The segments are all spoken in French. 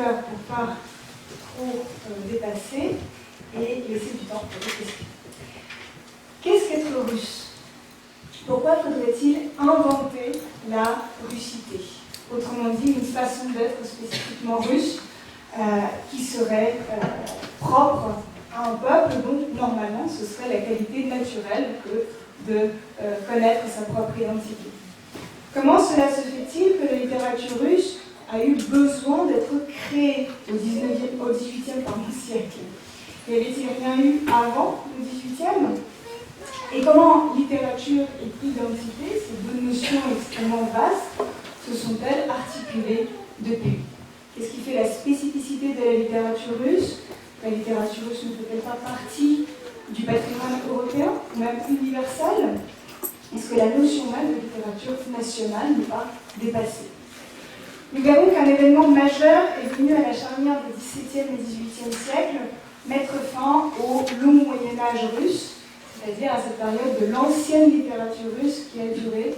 heures pour ne pas trop dépasser et laisser du temps pour les questions. Qu'est-ce qu'être russe? Pourquoi faudrait-il inventer la russité? Autrement dit, une façon d'être spécifiquement russe qui serait propre à un peuple dont, normalement, ce serait la qualité naturelle que de connaître sa propre identité. Comment cela se fait-il que la littérature russe a eu besoin d'être créée au XVIIIe siècle? Y avait-il rien eu avant le XVIIIe? Et comment littérature et identité, ces deux notions extrêmement vastes, se sont-elles articulées depuis? Qu'est-ce qui fait la spécificité de la littérature russe? La littérature russe ne fait-elle pas partie du patrimoine européen, ou même universel? Est-ce que la notion même de littérature nationale n'est pas dépassée? Nous verrons qu'un événement majeur est venu à la charnière des XVIIe et XVIIIe siècles mettre fin au long Moyen-Âge russe, c'est-à-dire à cette période de l'ancienne littérature russe qui a duré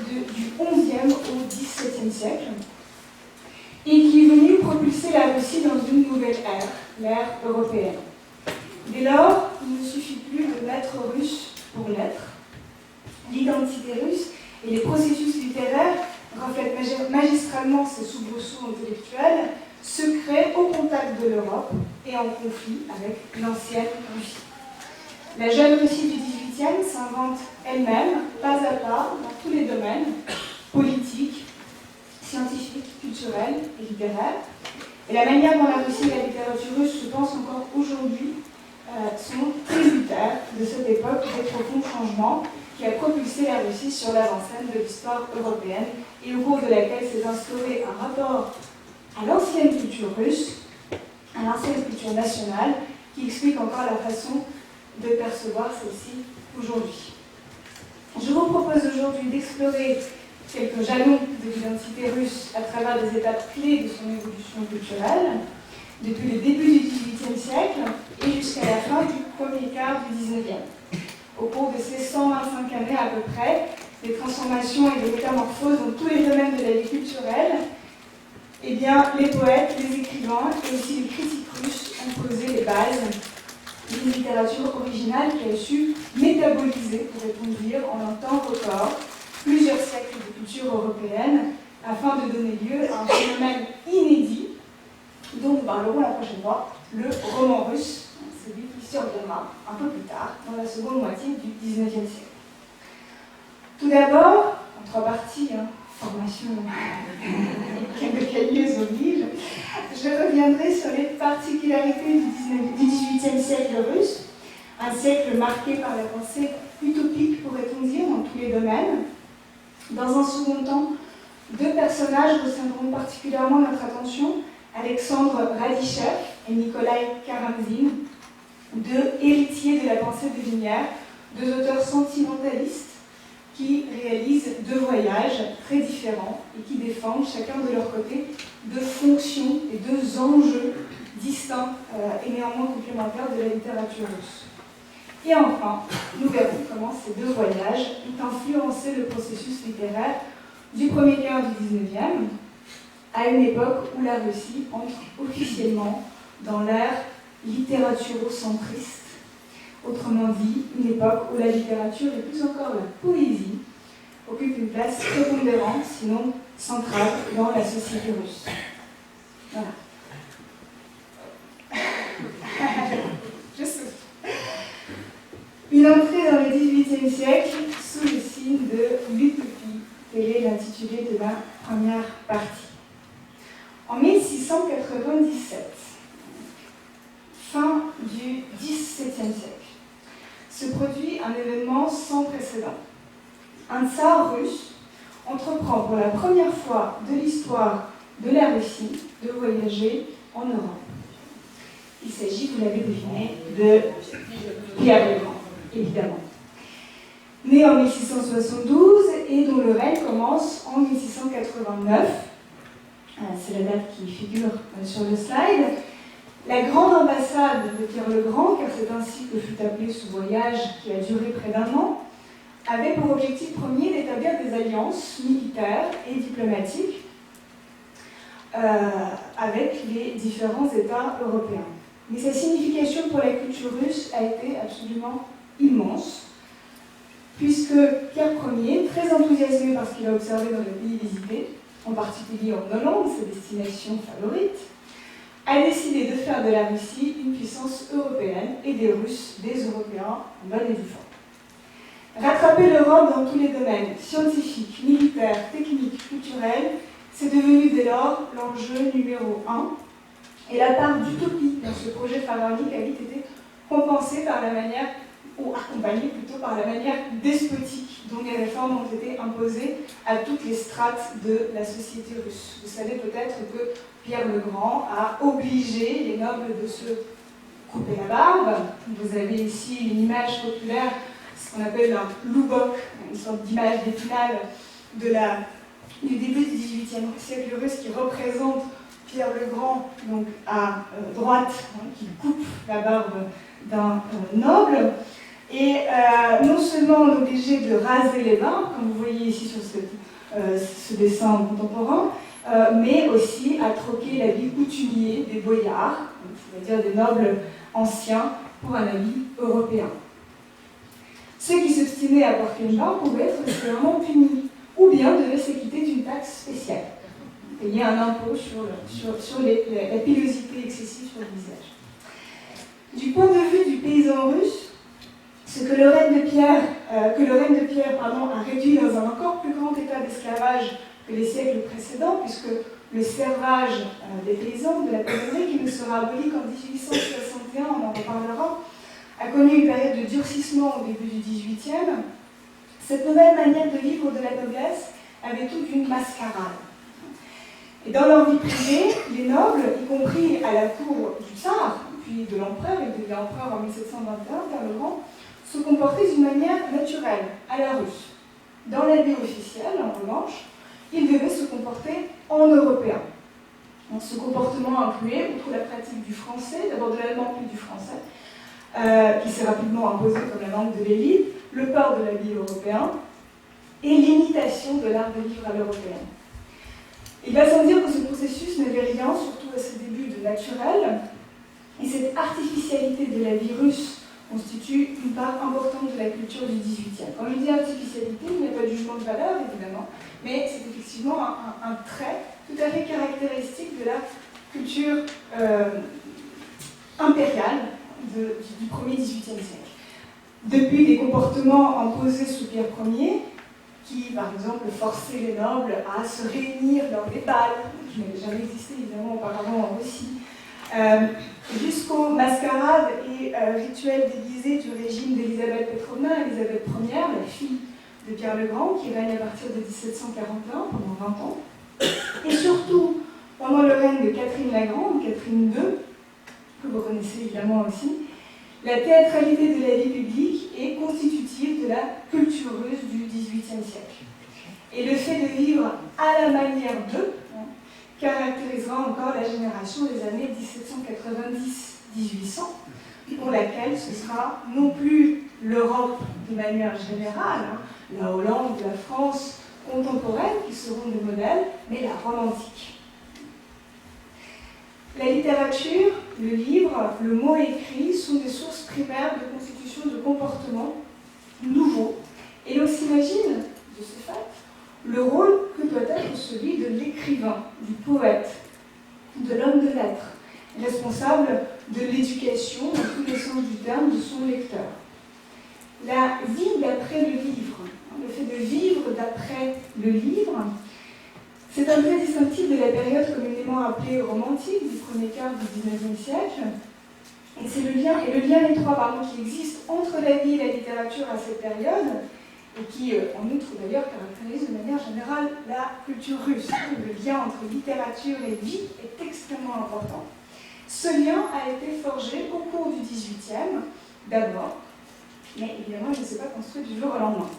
du XIe au XVIIe siècle, et qui est venu propulser la Russie dans une nouvelle ère, l'ère européenne. Dès lors, il ne suffit plus de l'être russe pour l'être. L'identité russe et les processus littéraires reflètent magistralement ces soubresauts intellectuels, se créent au contact de l'Europe et en conflit avec l'ancienne Russie. La jeune Russie du XVIIIe s'invente elle-même, pas à pas, dans tous les domaines, politiques, scientifiques, culturels et littéraires. Et la manière dont la Russie et la littérature russe se pensent encore aujourd'hui sont tributaires de cette époque des profonds changements qui a propulsé la Russie sur l'avant-scène de l'histoire européenne et au cours de laquelle s'est instauré un rapport à l'ancienne culture russe, à l'ancienne culture nationale, qui explique encore la façon de percevoir celle-ci aujourd'hui. Je vous propose aujourd'hui d'explorer quelques jalons de l'identité russe à travers des étapes clés de son évolution culturelle, depuis le début du XVIIIe siècle et jusqu'à la fin du premier quart du XIXe. Au cours de ces 125 années à peu près, les transformations et les métamorphoses dans tous les domaines de la vie culturelle, eh bien, les poètes, les écrivains et aussi les critiques russes ont posé les bases d'une littérature originale qui a su métaboliser, pourrait-on dire, en un temps record, plusieurs siècles de culture européenne, afin de donner lieu à un phénomène inédit, dont nous parlerons la prochaine fois, le roman russe, celui qui surviendra un peu plus tard, dans la seconde moitié du XIXe siècle. Tout d'abord, en trois parties, formation quelques cahiers oblige, je reviendrai sur les particularités du XVIIIe siècle russe, un siècle marqué par la pensée utopique, pourrait-on dire, dans tous les domaines. Dans un second temps, deux personnages retiendront particulièrement notre attention, Alexandre Radyshev et Nikolai Karamzin, deux héritiers de la pensée de Lumière, deux auteurs sentimentalistes qui réalisent deux voyages très différents et qui défendent chacun de leur côté deux fonctions et deux enjeux distincts et néanmoins complémentaires de la littérature russe. Et enfin, nous verrons comment ces deux voyages ont influencé le processus littéraire du premier quart du XIXe, à une époque où la Russie entre officiellement dans l'ère littératuro-centriste. Autrement dit, une époque où la littérature et plus encore la poésie occupent une place prépondérante, sinon centrale, dans la société russe. Voilà. Je souffle. Une entrée dans le XVIIIe siècle sous le signe de l'utopie, tel est l'intitulé de la première partie. En 1697, fin du XVIIe siècle, se produit un événement sans précédent. Un tsar russe entreprend pour la première fois de l'histoire de la Russie de voyager en Europe. Il s'agit, vous l'avez deviné, de Pierre le Grand, évidemment. Né en 1672 et dont le règne commence en 1689, c'est la date qui figure sur le slide. La grande ambassade de Pierre le Grand, car c'est ainsi que fut appelé ce voyage qui a duré près d'un an, avait pour objectif premier d'établir des alliances militaires et diplomatiques avec les différents États européens. Mais sa signification pour la culture russe a été absolument immense, puisque Pierre Ier, très enthousiasmé par ce qu'il a observé dans les pays visités, en particulier en Hollande, sa destination favorite, a décidé de faire de la Russie une puissance européenne et des Russes des Européens en bonne et due forme. Rattraper l'Europe dans tous les domaines, scientifiques, militaires, techniques, culturels, c'est devenu dès lors l'enjeu numéro 1, et la part d'utopie dans ce projet pharaonique a vite été compensée par la manière, ou accompagnée plutôt par la manière despotique dont les réformes ont été imposées à toutes les strates de la société russe. Vous savez peut-être que Pierre le Grand a obligé les nobles de se couper la barbe. Vous avez ici une image populaire, ce qu'on appelle un loubok, une sorte d'image d'épinal du début du XVIIIe siècle russe qui représente Pierre le Grand, donc à droite, qui coupe la barbe d'un noble. Et non seulement on est obligé de raser les barbes, comme vous voyez ici sur ce dessin contemporain, mais aussi à troquer l'habit coutumier des boyards, c'est-à-dire des nobles anciens, pour un habit européen. Ceux qui s'obstinaient à porter une barbe pouvaient être sévèrement punis, ou bien devaient s'acquitter d'une taxe spéciale, payer un impôt sur la pilosité excessive sur le visage. Du point de vue du paysan russe, ce que le règne de Pierre, a réduit dans un encore plus grand état d'esclavage que les siècles précédents, puisque le servage des paysans, de la paysannerie, qui ne sera aboli qu'en 1861, on en reparlera, a connu une période de durcissement au début du XVIIIe. Cette nouvelle manière de vivre de la noblesse avait toute une mascarade. Et dans leur vie privée, les nobles, y compris à la cour du tsar, puis de l'empereur, il devient empereur en 1721, Pierre le Grand, se comportaient d'une manière naturelle, à la russe. Dans la vie officielle, en revanche, ils devaient se comporter en européen. Donc, ce comportement incluait, outre la pratique du français, d'abord de l'allemand puis du français, qui s'est rapidement imposé comme la langue de l'élite, le port de l'habit européen et l'imitation de l'art de vivre à l'européenne. Il va sans dire que ce processus n'avait rien, surtout à ses débuts, de naturel, et cette artificialité de la vie russe constitue une part importante de la culture du XVIIIe. Quand je dis artificialité, il n'y a pas de jugement de valeur, évidemment, mais c'est effectivement un trait tout à fait caractéristique de la culture impériale du 1er XVIIIe siècle. Depuis des comportements imposés sous Pierre Ier, qui, par exemple, forçaient les nobles à se réunir lors des bals, qui n'avaient jamais existé, évidemment, auparavant en Russie, jusqu'aux mascarades et rituels déguisés du régime d'Élisabeth Petrovna, Élisabeth Ière, la fille de Pierre le Grand, qui règne à partir de 1741, pendant 20 ans, et surtout pendant le règne de Catherine la Grande, Catherine II, que vous connaissez évidemment aussi. La théâtralité de la vie publique est constitutive de la culture russe du XVIIIe siècle. Et le fait de vivre à la manière d'eux caractérisera encore la génération des années 1790-1800, pour laquelle ce sera non plus l'Europe de manière générale, la Hollande, la France contemporaine qui seront des modèles, mais la Rome antique. La littérature, le livre, le mot écrit sont des sources primaires de constitution de comportements nouveaux. Et l'on s'imagine, de ce fait, le rôle que doit être celui de l'écrivain, du poète, de l'homme de lettres, responsable de l'éducation, dans tous les sens du terme, de son lecteur. La vie d'après le livre, le fait de vivre d'après le livre, c'est un trait distinctif de la période communément appelée romantique du premier quart du XIXe siècle. Et c'est le lien étroit qui existe entre la vie et la littérature à cette période, et qui, en outre d'ailleurs, caractérise de manière générale la culture russe. Le lien entre littérature et vie est extrêmement important. Ce lien a été forgé au cours du XVIIIe, d'abord, mais évidemment il ne s'est pas construit du jour au lendemain.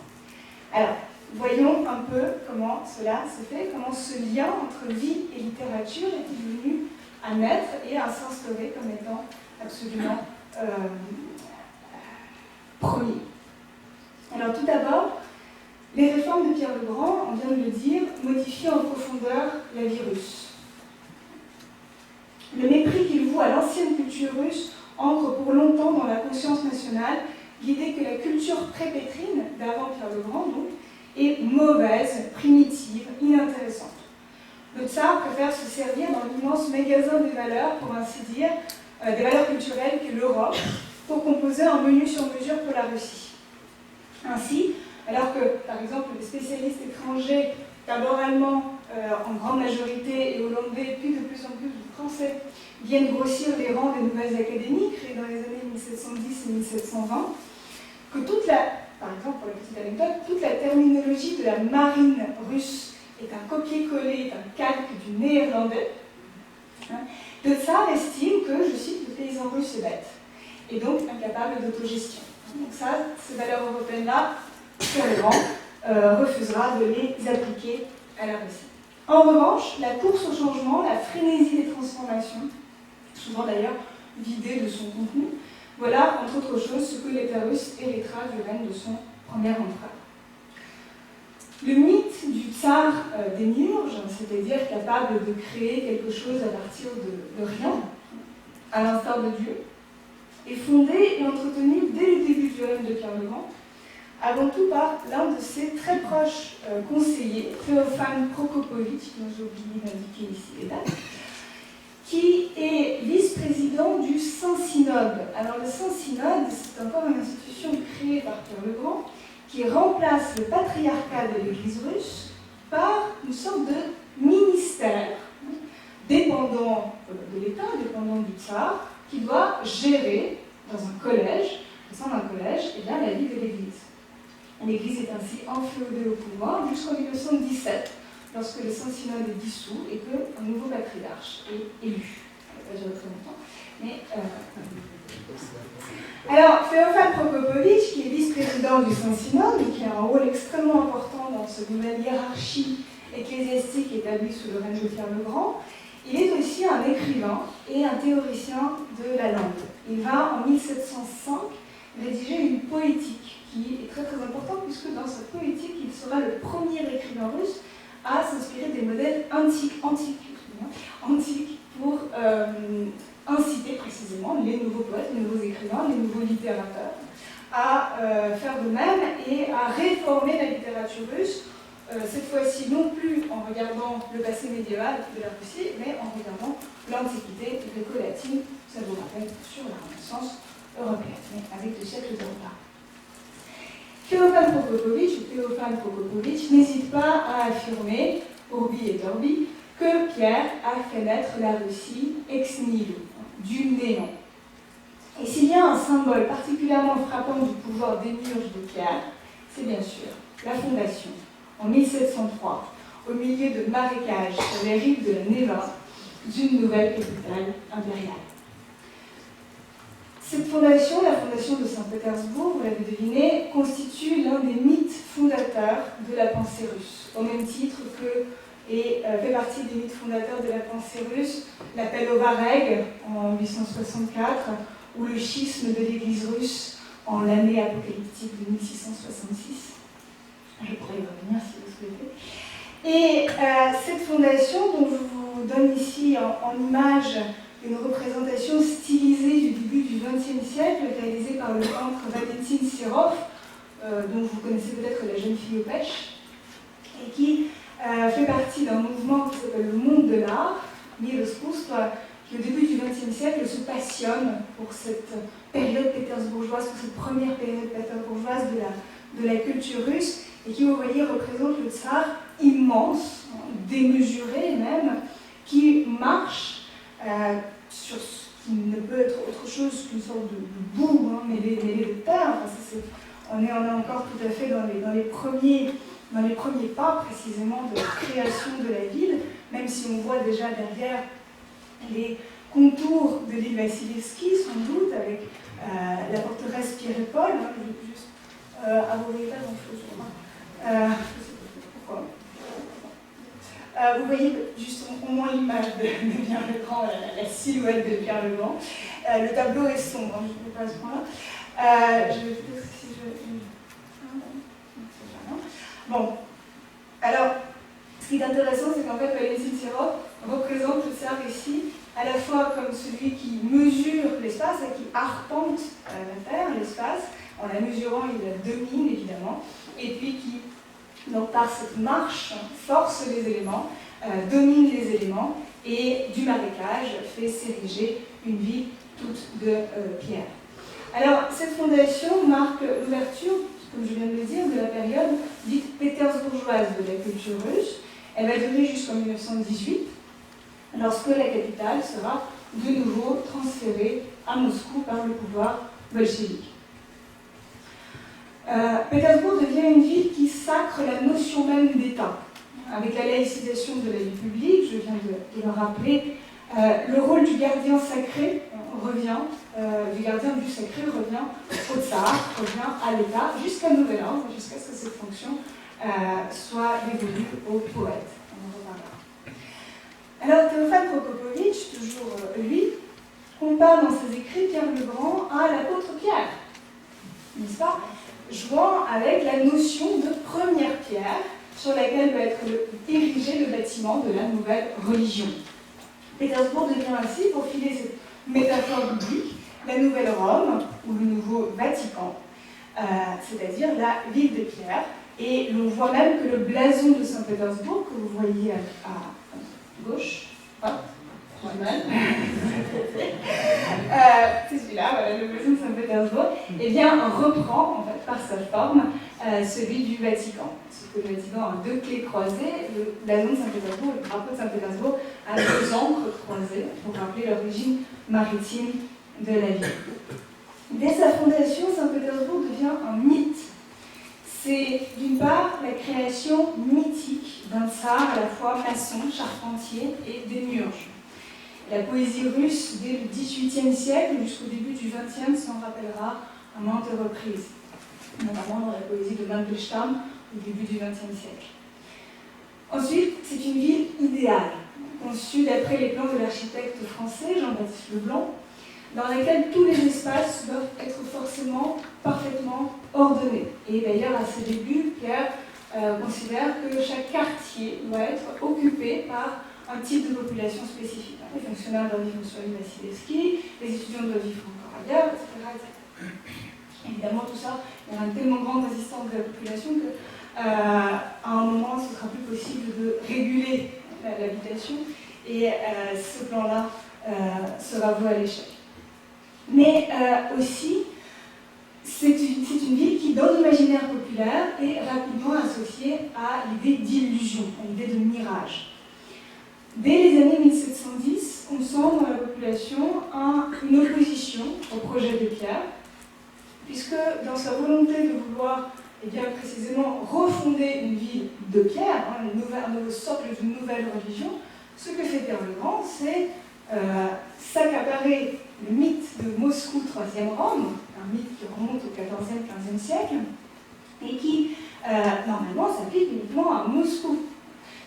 Alors, voyons un peu comment cela se fait, comment ce lien entre vie et littérature est devenu à naître et à s'instaurer comme étant absolument premier. Alors tout d'abord, les réformes de Pierre le Grand, on vient de le dire, modifient en profondeur la vie russe. Le mépris qu'il voue à l'ancienne culture russe ancre pour longtemps dans la conscience nationale l'idée que la culture pré-pétrine, d'avant Pierre le Grand donc, est mauvaise, primitive, inintéressante. Le tsar préfère se servir dans l'immense magasin des valeurs, pour ainsi dire, des valeurs culturelles qu'est l'Europe, pour composer un menu sur mesure pour la Russie. Ainsi, alors que, par exemple, les spécialistes étrangers, d'abord allemands en grande majorité et hollandais, puis de plus en plus français, viennent grossir les rangs des nouvelles académies créées dans les années 1710 et 1720, que par exemple, pour la petite anecdote, toute la terminologie de la marine russe est un copier-coller, est un calque du néerlandais. Le tsar estime que, je cite, le paysan russe est bête, et donc incapable d'autogestion. Donc ça, ces valeurs européennes-là, Pierre le Grand refusera de les appliquer à la Russie. En revanche, la course au changement, la frénésie des transformations, souvent d'ailleurs vidée de son contenu, voilà, entre autres choses, ce que l'État russe héritera du règne de son premier empereur. Le mythe du tsar démiurge, c'est-à-dire capable de créer quelque chose à partir de rien, à l'instar de Dieu, est fondé et entretenu dès le début du règne de Pierre le Grand, avant tout par l'un de ses très proches conseillers, Théophane Prokopovitch, dont j'ai oublié d'indiquer ici les dates, qui est vice-président du Saint-Synode. Alors le Saint-Synode, c'est encore une institution créée par Pierre le Grand, qui remplace le patriarcat de l'Église russe par une sorte de ministère dépendant de l'État, dépendant du tsar, qui doit gérer dans un collège, au sein d'un collège, et bien, la vie de l'Église. L'Église est ainsi enféodée au pouvoir jusqu'en 1917, lorsque le Saint-Synode est dissous et qu'un nouveau patriarche est élu. Ça va pas durer très longtemps, mais... Alors, Théophane Prokopovitch, qui est vice-président du Saint-Synode et qui a un rôle extrêmement important dans cette nouvelle hiérarchie ecclésiastique établie sous le règne de Pierre le Grand, il est aussi un écrivain et un théoricien de la langue. Il va, en 1705, rédiger une poétique qui est très très importante, puisque dans cette poétique, il sera le premier écrivain russe à s'inspirer des modèles antiques pour inciter précisément les nouveaux poètes, les nouveaux écrivains, les nouveaux littérateurs à faire de même et à réformer la littérature russe, cette fois-ci non plus en regardant le passé médiéval de la Russie, mais en regardant l'Antiquité gréco-latine, ça vous rappelle sur la Renaissance européenne, mais avec 2 siècles de retard. Théophane Prokopovitch n'hésite pas à affirmer, Orbi et Torbi, que Pierre a fait naître la Russie ex nihilo, du néant. Et s'il y a un symbole particulièrement frappant du pouvoir démiurge de Pierre, c'est bien sûr la fondation, en 1703, au milieu de marécages sur les rives de la Neva, d'une nouvelle capitale impériale. Cette fondation, la fondation de Saint-Pétersbourg, vous l'avez deviné, constitue l'un des mythes fondateurs de la pensée russe, au même titre que fait partie des mythes fondateurs de la pensée russe l'appel au Vareg en 864 ou le schisme de l'Église russe en l'année apocalyptique de 1666. Je pourrais y revenir si vous souhaitez. Et cette fondation, dont je vous donne ici en image une représentation stylisée du début du XXe siècle, réalisée par le peintre Valentin Serov, dont vous connaissez peut-être La jeune fille aux pêches, et qui fait partie d'un mouvement qui s'appelle le monde de l'art, Miroskoustva, qui au début du XXe siècle se passionne pour cette période pétersbourgeoise, pour cette première période pétersbourgeoise de la culture russe, et qui, vous voyez, représente le tsar immense, démesuré même, qui marche sur ce qui ne peut être autre chose qu'une sorte de boue, mêlée de terre. On est encore tout à fait dans les premiers pas précisément de la création de la ville, même si on voit déjà derrière les contours de l'île Vassilievski, sans doute, avec la forteresse Pierre et Paul. Juste, vous voyez pas grand-chose sur moi. Je ne sais pas pourquoi. Vous voyez juste au moins l'image de Pierre le Grand, la silhouette de Pierre le Grand. Le tableau est sombre, je ne peux pas à ce point-là. Bon, alors, ce qui est intéressant, c'est qu'en fait, Valentin Serov représente le tsar ici à la fois comme celui qui mesure l'espace, qui arpente la Terre, l'espace, en la mesurant, il la domine évidemment, et puis qui, donc, par cette marche, force les éléments, domine les éléments, et du marécage fait s'ériger une ville toute de pierre. Alors, cette fondation marque l'ouverture, comme je viens de le dire, de la période dite pétersbourgeoise de la culture russe. Elle va durer jusqu'en 1918, lorsque la capitale sera de nouveau transférée à Moscou par le pouvoir bolchevique. Pétersbourg devient une ville qui sacre la notion même d'État. Avec la laïcisation de la vie publique, je viens de le rappeler, le rôle du gardien sacré revient, du gardien du sacré revient au tsar, revient à l'État, jusqu'à nouvel ordre, jusqu'à ce que cette fonction soit dévolue au poète. On en reparlera. Alors, Théophane Prokopovitch, toujours lui, compare dans ses écrits Pierre le Grand à l'apôtre Pierre, n'est-ce pas? Jouant avec la notion de première pierre sur laquelle doit être érigé le bâtiment de la nouvelle religion. Pétersbourg devient ainsi, pour filer cette métaphore biblique, la nouvelle Rome ou le nouveau Vatican, c'est-à-dire la ville de pierre. Et l'on voit même que le blason de Saint-Pétersbourg, que vous voyez à gauche, c'est celui-là, voilà, le blason de Saint-Pétersbourg, eh bien, reprend, en fait, par sa forme, celui du Vatican. Sauf que le Vatican a deux clés croisées, le blason de Saint-Pétersbourg, le drapeau de Saint-Pétersbourg a deux ancres croisées, pour rappeler l'origine maritime de la ville. Dès sa fondation, Saint-Pétersbourg devient un mythe. C'est d'une part la création mythique d'un tsar à la fois maçon, charpentier et démiurge. La poésie russe, dès le XVIIIe siècle jusqu'au début du XXe, s'en rappellera à maintes reprises, notamment dans la poésie de Mandelstam au début du XXe siècle. Ensuite, c'est une ville idéale, conçue d'après les plans de l'architecte français Jean-Baptiste Leblanc, dans laquelle tous les espaces doivent être forcément parfaitement ordonnés. Et d'ailleurs, à ses débuts, Pierre considère que chaque quartier doit être occupé par un type de population spécifique. Les fonctionnaires doivent vivre sur l'île Vassilevski, les étudiants doivent vivre encore ailleurs, etc. Évidemment, tout ça, il y aura une tellement grande résistance de la population qu'à un moment, ce ne sera plus possible de réguler l'habitation, et ce plan-là sera voué à l'échec. Mais aussi, c'est une ville qui, dans l'imaginaire populaire, est rapidement associée à l'idée d'illusion, à l'idée de mirage. Dès les années 1710, on sent dans la population une opposition au projet de Pierre, puisque dans sa volonté de vouloir, eh bien, précisément refonder une ville de pierre, un nouveau socle d'une nouvelle religion, ce que fait Pierre le Grand, c'est s'accaparer le mythe de Moscou, troisième Rome, un mythe qui remonte au XIVe, XVe siècle, et qui, normalement, s'applique uniquement à Moscou.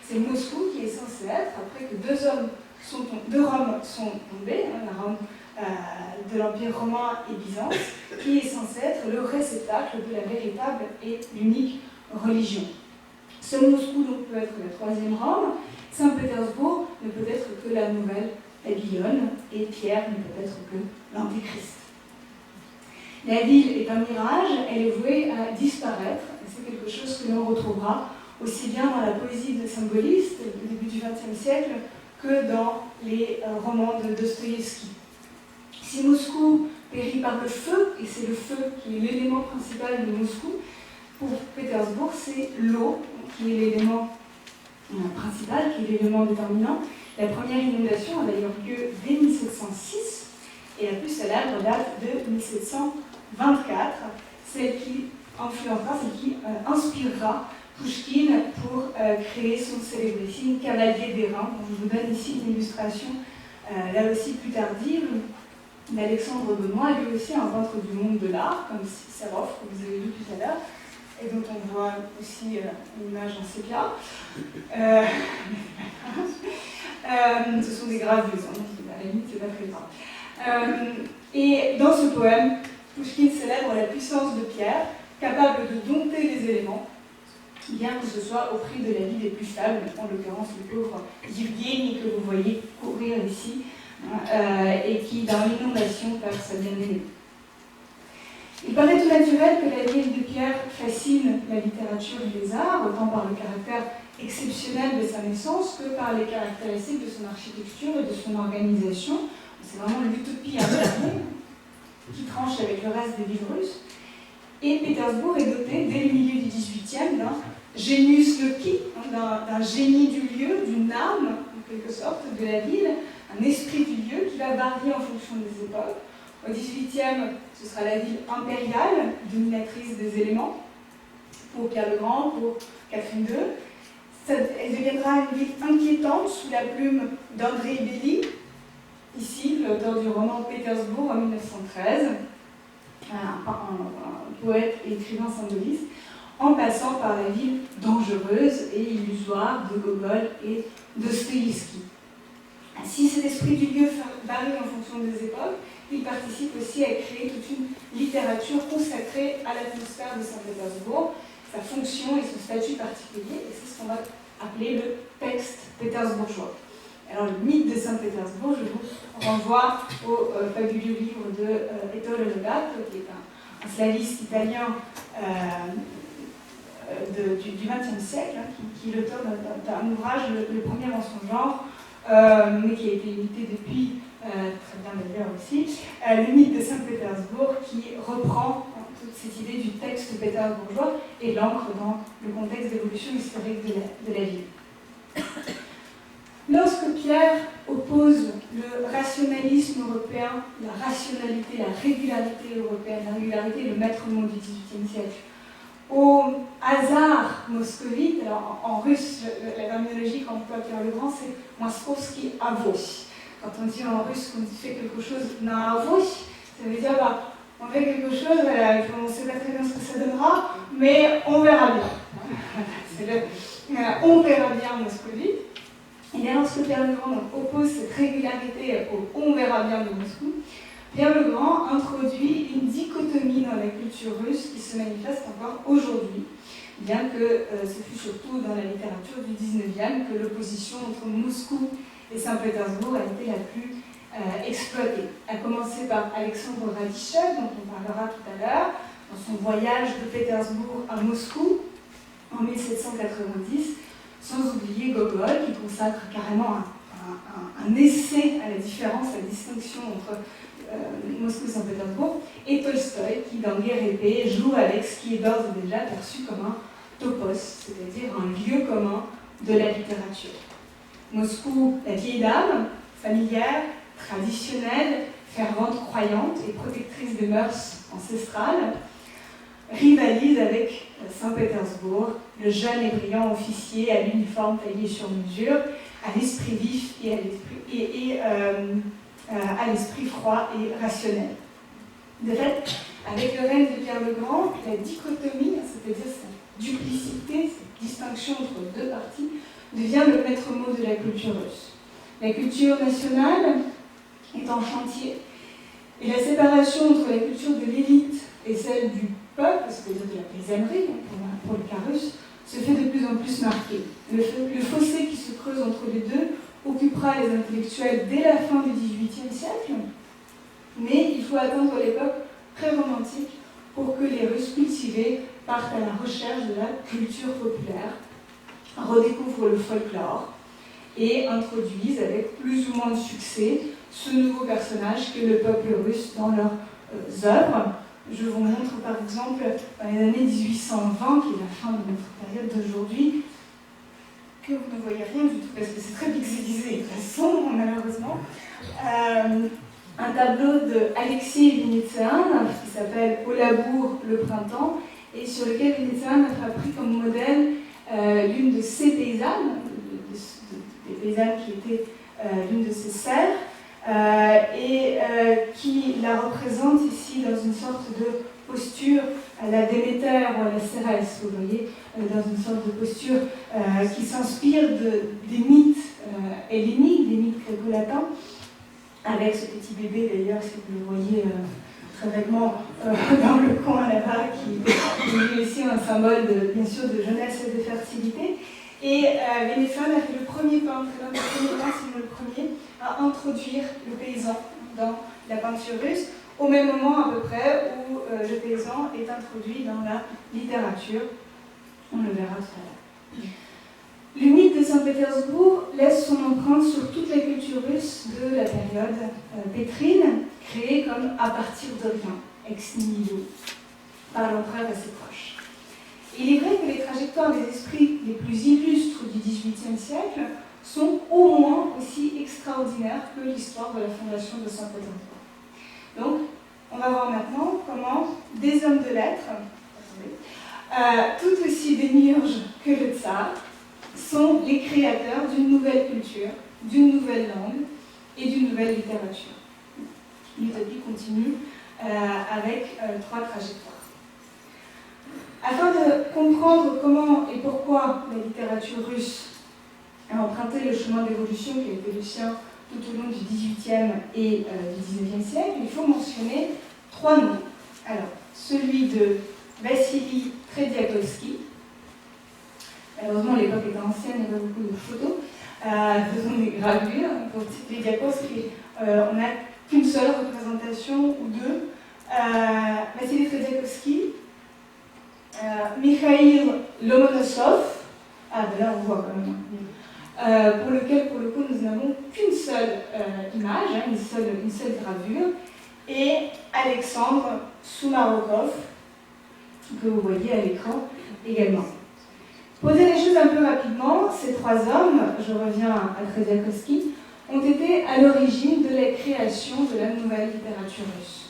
C'est Moscou qui est censé être, après que deux Roms sont tombés, la Rome de l'Empire romain et Byzance, qui est censé être le réceptacle de la véritable et l'unique religion. Seul Moscou donc peut être la troisième Rome, Saint-Pétersbourg ne peut être que la nouvelle Babylone, et Pierre ne peut être que l'Antéchrist. La ville est un mirage, elle est vouée à disparaître, et c'est quelque chose que l'on retrouvera aussi bien dans la poésie de symbolistes du début du XXe siècle que dans les romans de Dostoïevski. Si Moscou périt par le feu, et c'est le feu qui est l'élément principal de Moscou, pour Pétersbourg, c'est l'eau qui est l'élément principal, qui est l'élément déterminant. La première inondation a d'ailleurs lieu dès 1706, et la plus célèbre date de 1724, celle qui influencera, celle qui inspirera Pouchkine pour créer son célébrissime Cavalier d'airain, dont je vous donne ici une illustration, là aussi plus tardive, d'Alexandre Benoît, lui aussi un peintre du monde de l'art, comme Serov, que vous avez vu tout à l'heure, et dont on voit aussi une image en sépia. Ce sont des gravures, donc à la limite, c'est pas très grave. Et dans ce poème, Pouchkine célèbre la puissance de Pierre, capable de dompter les éléments, bien que ce soit au prix de la vie des plus faibles, en l'occurrence le pauvre Yevgeny que vous voyez courir ici et qui, dans l'inondation, perd sa bien-aimée. Il paraît tout naturel que la ville de Pierre fascine la littérature et les arts, autant par le caractère exceptionnel de sa naissance que par les caractéristiques de son architecture et de son organisation. C'est vraiment l'utopie incarnée qui tranche avec le reste des villes russes. Et Pétersbourg est doté, dès le milieu du XVIIIe, d'un genius loci, d'un génie du lieu, d'une âme, en quelque sorte, de la ville, un esprit du lieu qui va varier en fonction des époques. Au XVIIIe, ce sera la ville impériale, dominatrice des éléments, pour Pierre le Grand, pour Catherine II. Elle deviendra une ville inquiétante sous la plume d'Andrei Belli, ici, l'auteur du roman Pétersbourg en 1913, un poète et écrivain symboliste, en passant par la ville dangereuse et illusoire de Gogol et Dostoïevski. Si cet esprit du lieu varie en fonction des époques, il participe aussi à créer toute une littérature consacrée à l'atmosphère de Saint-Pétersbourg, sa fonction et son statut particulier, et c'est ce qu'on va appeler le texte pétersbourgeois. Alors le mythe de Saint-Pétersbourg, je vous renvoie au fabuleux livre de Ettore Lodato, qui est un slaviste italien du XXe siècle, qui est l'auteur d'un ouvrage, le premier en son genre, mais qui a été édité depuis, très bien d'ailleurs aussi, le mythe de Saint-Pétersbourg, qui reprend toute cette idée du texte pétersbourgeois et l'ancre dans le contexte d'évolution historique de la ville. Lorsque Pierre oppose le rationalisme européen, la rationalité, la régularité européenne, la régularité, le maître mot du XVIIIe siècle, au hasard moscovite, alors en russe, la terminologie qu'emploie Pierre le Grand, c'est Moskovski avos. Quand on dit en russe qu'on fait quelque chose na avos, ça veut dire on fait quelque chose, voilà, on ne sait pas très bien ce que ça donnera, mais on verra bien. On verra bien moscovite. Et bien lorsque Pierre le Grand oppose cette régularité au on verra bien de Moscou, Pierre le Grand introduit une dichotomie dans la culture russe qui se manifeste encore aujourd'hui, bien que ce fut surtout dans la littérature du XIXe que l'opposition entre Moscou et Saint-Pétersbourg a été la plus exploitée. À commencer par Alexandre Raditchev, dont on parlera tout à l'heure, dans son voyage de Pétersbourg à Moscou en 1790, sans oublier Gogol, qui consacre carrément un essai à la différence, à la distinction entre Moscou et Saint-Pétersbourg, et Tolstoï, qui dans Guerre et Paix joue avec ce qui est d'ores et déjà perçu comme un topos, c'est-à-dire un lieu commun de la littérature. Moscou, la vieille dame, familière, traditionnelle, fervente croyante et protectrice des mœurs ancestrales, rivalise avec Saint-Pétersbourg, le jeune et brillant officier à l'uniforme taillé sur mesure, à l'esprit vif et à l'esprit froid et rationnel. De fait, avec le règne de Pierre le Grand, la dichotomie, c'est-à-dire cette duplicité, cette distinction entre deux parties, devient le maître mot de la culture russe. La culture nationale est en chantier, et la séparation entre la culture de l'élite et celle du peuple, c'est-à-dire de la paysannerie, pour le cas russe, se fait de plus en plus marqué. Le fossé qui se creuse entre les deux occupera les intellectuels dès la fin du XVIIIe siècle, mais il faut attendre l'époque pré-romantique pour que les Russes cultivés partent à la recherche de la culture populaire, redécouvrent le folklore et introduisent avec plus ou moins de succès ce nouveau personnage qu'est le peuple russe dans leurs œuvres. Je vous montre par exemple dans les années 1820, qui est la fin de notre période d'aujourd'hui, que vous ne voyez rien du tout parce que c'est très pixelisé et très sombre malheureusement. Un tableau d'Alexis Vinitsan qui s'appelle Au labour le printemps et sur lequel Vinitsan a pris comme modèle l'une de ses paysannes, des paysannes qui étaient l'une de ses serfs, et qui la représente ici dans une sorte de posture à la Déméter ou à la Cérès, vous voyez, dans une sorte de posture qui s'inspire des mythes helléniques, des mythes gréco-latins, avec ce petit bébé d'ailleurs, si vous le voyez très vaguement dans le coin là-bas, qui est lui aussi un symbole bien sûr de jeunesse et de fertilité. Et Vinitsan a fait le premier peintre, l'un des premiers peintres, sinon le premier, à introduire le paysan dans la peinture russe, au même moment à peu près où le paysan est introduit dans la littérature. On le verra tout à l'heure. Le mythe de Saint-Pétersbourg laisse son empreinte sur toute la culture russe de la période pétrine, créée comme à partir de rien, ex nihilo, par l'empereur assez proche. Il est vrai que les trajectoires des esprits les plus illustres du XVIIIe siècle sont au moins aussi extraordinaires que l'histoire de la fondation de Saint-Pétersbourg. Donc, on va voir maintenant comment des hommes de lettres, tout aussi démiurges que le tsar, sont les créateurs d'une nouvelle culture, d'une nouvelle langue et d'une nouvelle littérature. L'utopie continue avec 3 trajectoires. Afin de comprendre comment et pourquoi la littérature russe a emprunté le chemin d'évolution qui a été le sien tout au long du XVIIIe et du XIXe siècle, il faut mentionner 3 noms. Alors, celui de Vassili Trediakovsky. Malheureusement, l'époque était ancienne, il n'y a pas beaucoup de photos. Faisons des gravures. Pour Trediakovsky, on n'a qu'une seule représentation ou 2. Vassili Trediakovsky, Mikhail Lomonosov, ben là on voit quand même, pour lequel, pour le coup, nous n'avons qu'une seule image, une seule gravure, et Alexandre Soumarokov, que vous voyez à l'écran également. Poser les choses un peu rapidement, ces 3 hommes, je reviens à Trediakovsky, ont été à l'origine de la création de la nouvelle littérature russe.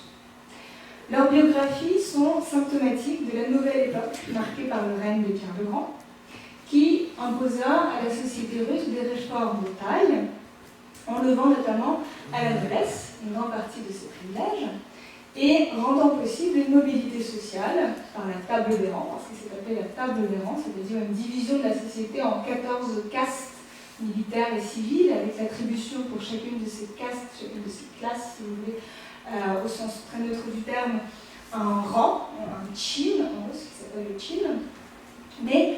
Leurs biographies sont symptomatiques de la nouvelle époque marquée par le règne de Pierre le Grand, qui imposa à la société russe des réformes de taille, en levant notamment à la noblesse une grande partie de ses privilèges, et rendant possible une mobilité sociale par la table des rangs, parce que c'est appelé la table des rangs, c'est-à-dire une division de la société en 14 castes militaires et civiles, avec l'attribution pour chacune de ces castes, chacune de ces classes, si vous voulez, au sens très neutre du terme, un rang, un chin, en gros, ce qui s'appelle le chin. Mais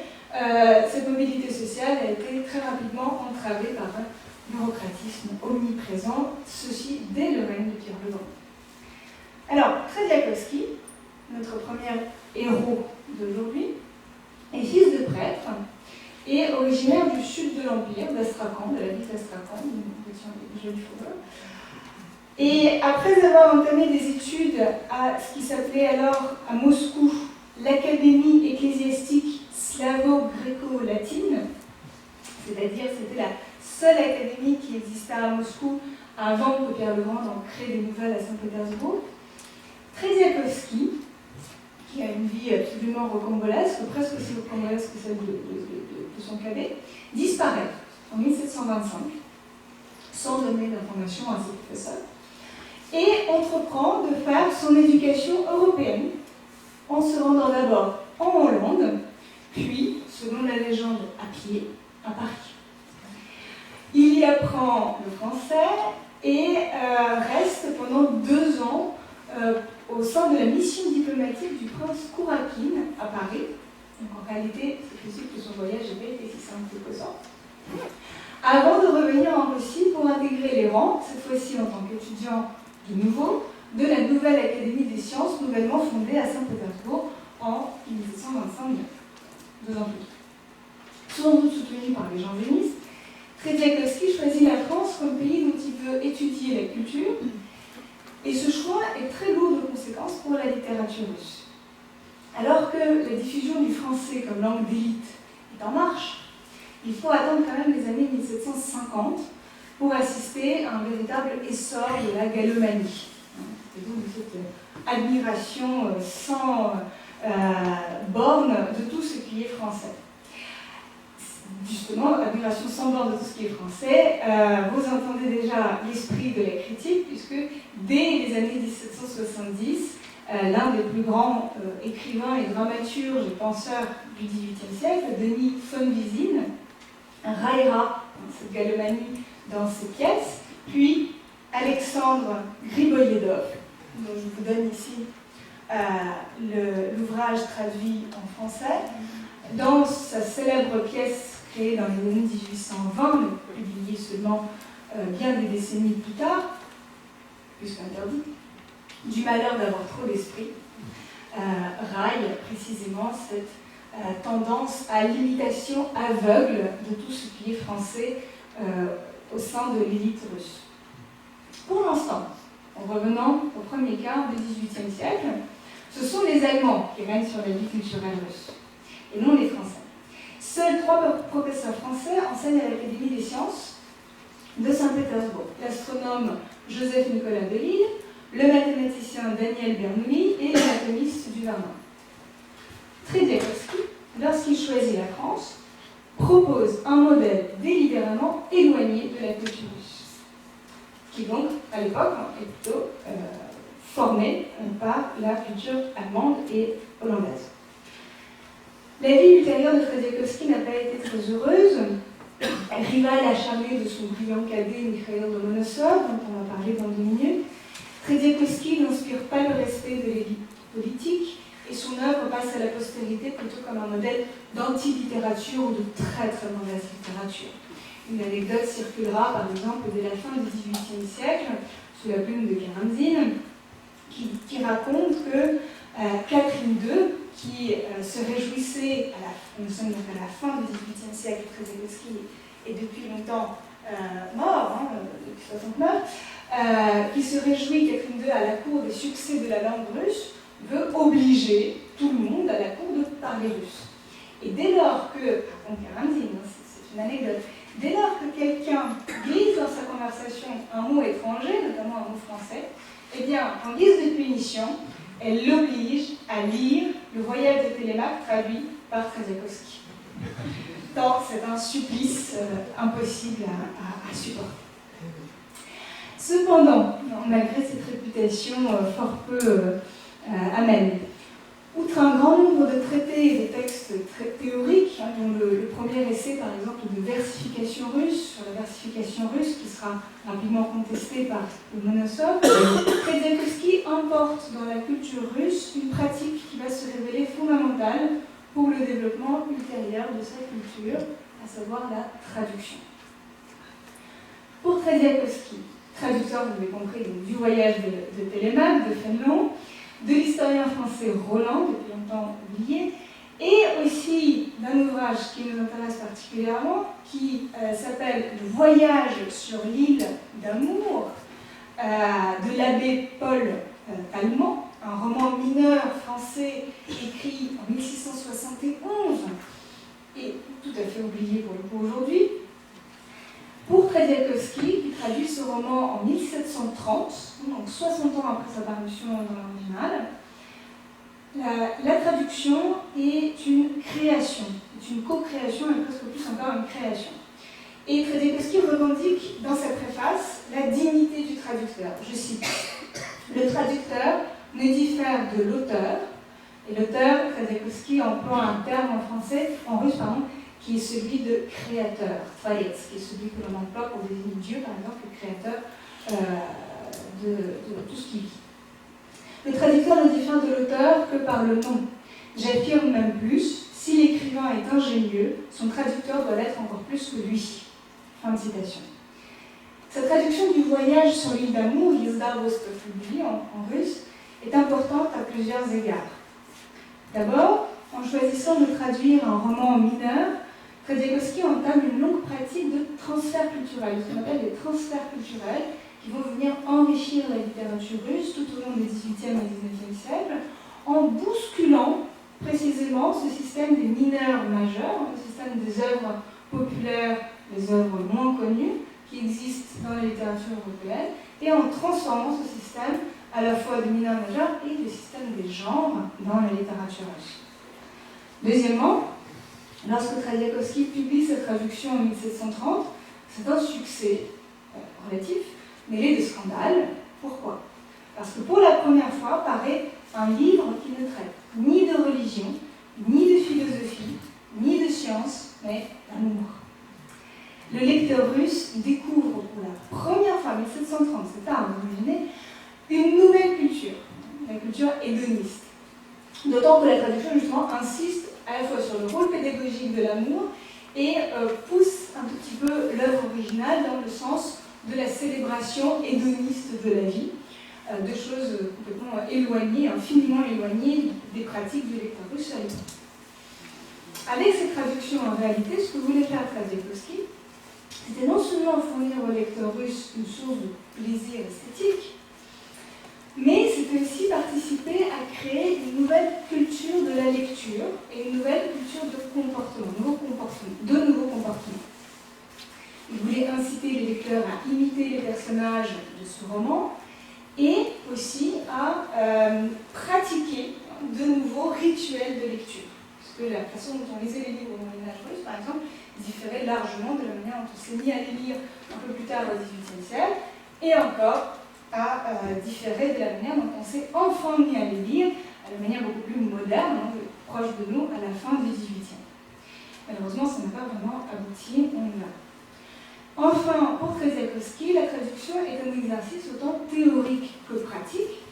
cette mobilité sociale a été très rapidement entravée par un bureaucratisme omniprésent, ceci dès le règne de Pierre le Grand. Alors, Trediakovsky, notre premier héros d'aujourd'hui, est fils de prêtre et originaire du sud de l'Empire, d'Astrakhan, de la ville d'Astrakhan, nous étions des jolies photos. Et après avoir entamé des études à ce qui s'appelait alors à Moscou l'Académie ecclésiastique slavo-gréco-latine, c'est-à-dire c'était la seule académie qui existait à Moscou avant que Pierre le Grand en crée des nouvelles à Saint-Pétersbourg, Trediakovsky, qui a une vie absolument rocambolesque, presque aussi rocambolesque que celle de son cadet, disparaît en 1725, sans donner d'informations à ses professeurs, et entreprend de faire son éducation européenne, en se rendant d'abord en Hollande, puis, selon la légende, à pied, à Paris. Il y apprend le français et reste pendant 2 ans au sein de la mission diplomatique du prince Kourakine à Paris. Donc en réalité, c'est possible que son voyage n'ait pas été si simple que ça. Avant de revenir en Russie pour intégrer les rangs, cette fois-ci en tant qu'étudiant de nouveau, de la nouvelle Académie des sciences, nouvellement fondée à Saint-Pétersbourg en 1725, 2 ans plus tard. Sans doute soutenu par les jansénistes, Trediakovsky choisit la France comme pays dont il veut étudier la culture, et ce choix est très lourd de conséquences pour la littérature russe. Alors que la diffusion du français comme langue d'élite est en marche, il faut attendre quand même les années 1750 pour assister à un véritable essor de la galomanie. C'est donc cette admiration sans borne de tout ce qui est français. Justement, admiration sans borne de tout ce qui est français, vous entendez déjà l'esprit de la critique, puisque dès les années 1770, l'un des plus grands écrivains et dramaturges et penseurs du XVIIIe siècle, Denis von Wiesin, raillera cette galomanie dans ses pièces, puis Alexandre Griboyedov, dont je vous donne ici l'ouvrage traduit en français, dans sa célèbre pièce créée dans les années 1820, mais publiée seulement bien des décennies plus tard, plus qu'interdit, du malheur d'avoir trop d'esprit, raille précisément cette tendance à l'imitation aveugle de tout ce qui est français au sein de l'élite russe. Pour l'instant, en revenant au premier quart du XVIIIe siècle, ce sont les Allemands qui règnent sur la vie culturelle russe, et non les Français. Seuls 3 professeurs français enseignent à l'Académie des sciences de Saint-Pétersbourg. L'astronome Joseph-Nicolas Delisle, le mathématicien Daniel Bernoulli et l'anatomiste Duvernin. Trediakowski, lorsqu'il choisit la France, propose un modèle délibérément éloigné de la culture russe, qui donc, à l'époque, est plutôt formé par la culture allemande et hollandaise. La vie ultérieure de Trediakowski n'a pas été très heureuse. Rival acharné de son brillant cadet Mikhail Lomonosov, dont on va parler dans 2 minutes, Trediakowski n'inspire pas le respect de l'élite politique et son œuvre passe à la postérité plutôt comme un modèle d'anti-littérature ou de très très mauvaise littérature. Une anecdote circulera par exemple dès la fin du XVIIIe siècle, sous la plume de Karamzine, qui raconte que Catherine II, qui se réjouissait, nous sommes donc à la fin du XVIIIe siècle, Trediakowski est depuis longtemps mort, depuis 69, qui se réjouit, Catherine II, à la cour des succès de la langue russe, veut obliger tout le monde à la cour de parler russe. Et dès lors que, donc Karamzine, c'est une anecdote, dès lors que quelqu'un glisse dans sa conversation un mot étranger, notamment un mot français, eh bien, en guise de punition, elle l'oblige à lire le voyage de Télémaque traduit par Trediakowski. Donc, c'est un supplice impossible à supporter. Cependant, malgré cette réputation fort peu amène, outre un grand nombre de traités et de textes très théoriques, dont le premier essai par exemple de versification russe, sur la versification russe qui sera rapidement contesté par Lomonosov, Trediakowski importe dans la culture russe une pratique qui va se révéler fondamentale pour le développement ultérieur de sa culture, à savoir la traduction. Pour Trediakowski, traducteur, vous l'avez compris, donc, du voyage de Télémaque, de Fénelon, de l'historien français Roland, depuis longtemps oublié, et aussi d'un ouvrage qui nous intéresse particulièrement, qui s'appelle « Le voyage sur l'île d'Amour » de l'abbé Paul Tallemant, un roman mineur français écrit en 1671, et tout à fait oublié pour le coup aujourd'hui. Pour Trediakowski, qui traduit ce roman en 1730, donc 60 ans après sa parution dans l'original, la traduction est une création, est une co-création et presque plus encore une création. Et Trediakowski revendique dans sa préface la dignité du traducteur. Je cite: « Le traducteur ne diffère de l'auteur », et l'auteur, Trediakowski emploie un terme en russe, qui est celui de créateur, tvaец, qui est celui que l'on emploie pour désigner Dieu, par exemple, le créateur de tout ce qui vit. Le traducteur ne diffère de l'auteur que par le nom. J'affirme même plus, si l'écrivain est ingénieux, son traducteur doit l'être encore plus que lui. Fin de citation. Cette traduction du voyage sur l'île d'Amour, Yezda Vostokhlubli en russe, est importante à plusieurs égards. D'abord, en choisissant de traduire un roman mineur, Trediakowski entame une longue pratique de transfert culturel, ce qu'on appelle des transferts culturels, qui vont venir enrichir la littérature russe tout au long des XVIIIe et XIXe siècles, en bousculant précisément ce système des mineurs majeurs, le système des œuvres populaires, des œuvres moins connues, qui existent dans la littérature européenne, et en transformant ce système à la fois de mineurs majeurs et le système des genres dans la littérature russe. Deuxièmement, lorsque Trediakowski publie cette traduction en 1730, c'est un succès relatif, mêlé de scandales. Pourquoi? Parce que pour la première fois paraît un livre qui ne traite ni de religion, ni de philosophie, ni de science, mais d'amour. Le lecteur russe découvre pour la première fois, en 1730, c'est tard, vous imaginez, une nouvelle culture, la culture hédoniste. D'autant que la traduction, justement, insiste à la fois sur le rôle pédagogique de l'amour et pousse un tout petit peu l'œuvre originale dans le sens de la célébration hédoniste de la vie, de choses complètement éloignées, infiniment éloignées des pratiques du lecteur russe à l'époque. Avec cette traduction, en réalité, ce que voulait faire Tradiakowski, c'était non seulement fournir au lecteur russe une source de plaisir esthétique, mais c'était aussi participer à créer une nouvelle culture de la lecture et une nouvelle culture de comportement, de nouveaux comportements. Il voulait inciter les lecteurs à imiter les personnages de ce roman et aussi à pratiquer de nouveaux rituels de lecture. Parce que la façon dont on lisait les livres au Moyen-Âge russe, par exemple, différait largement de la manière dont on s'est mis à les lire un peu plus tard au XVIIIe siècle, et encore à différer de la manière dont on s'est enfin mis à les lire, de manière beaucoup plus moderne, proche de nous, à la fin du XVIIIe. Malheureusement, ça n'a pas vraiment abouti, on y va. Enfin, pour Tradiakowski, la traduction est un exercice autant théorique que pratique,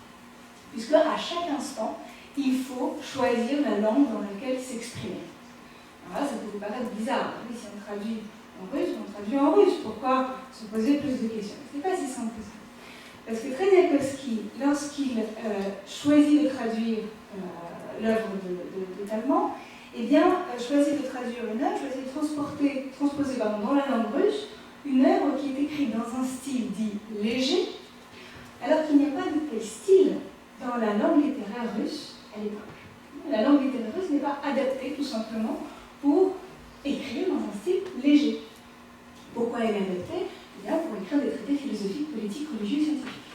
puisque à chaque instant, il faut choisir la langue dans laquelle s'exprimer. Alors là, ça peut vous paraître bizarre. Oui, si on traduit en russe, on traduit en russe. Pourquoi se poser plus de questions? C'est pas si simple que ça. Parce que Tradiakowski, lorsqu'il choisit de traduire l'œuvre de Talleyrand, eh bien, choisit de traduire une œuvre, choisit de transposer dans la langue russe une œuvre qui est écrite dans un style dit léger, alors qu'il n'y a pas de tel style dans la langue littéraire russe à l'époque. La langue littéraire russe n'est pas adaptée tout simplement pour écrire dans un style léger. Pourquoi elle est adaptée? Eh bien, pour écrire des traités philosophiques, politiques, religieux, scientifiques.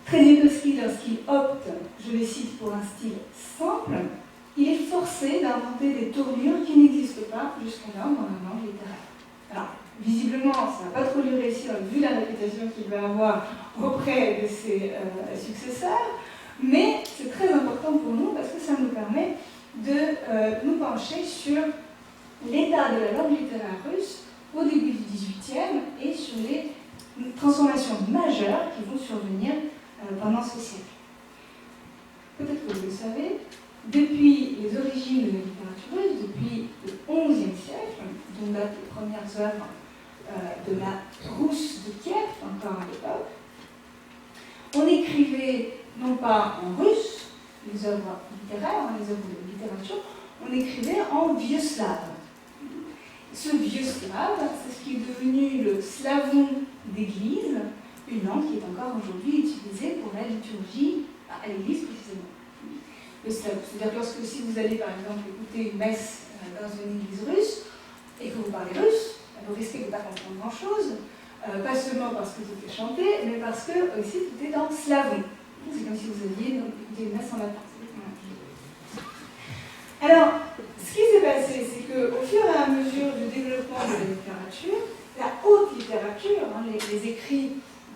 Tradiakowski, lorsqu'il opte, je le cite, pour un style simple, il est forcé d'inventer des tournures qui n'existent pas jusqu'alors dans la langue littéraire. Alors, visiblement, ça n'a pas trop lui réussir vu la réputation qu'il va avoir auprès de ses successeurs, mais c'est très important pour nous parce que ça nous permet de nous pencher sur l'état de la langue littéraire russe au début du XVIIIe et sur les transformations majeures qui vont survenir pendant ce siècle. Peut-être que vous le savez, depuis les origines de la littérature russe, depuis le XIe siècle, dont datent les premières œuvres de la Rousse de Kiev, encore à l'époque, on écrivait non pas en russe, les œuvres littéraires, les œuvres de littérature, on écrivait en vieux slave. Ce vieux slave, c'est ce qui est devenu le slavon d'église, une langue qui est encore aujourd'hui utilisée pour la liturgie à l'église précisément. Le slave, c'est-à-dire que lorsque si vous allez par exemple écouter une messe dans une église russe et que vous parlez russe, vous risquez de ne pas comprendre grand-chose, pas seulement parce que tout est chanté, mais parce que aussi tout est en slavon. C'est comme si vous aviez écouté une messe en latin. Alors, ce qui s'est passé, c'est qu'au fur et à mesure du développement de la littérature, la haute littérature, les écrits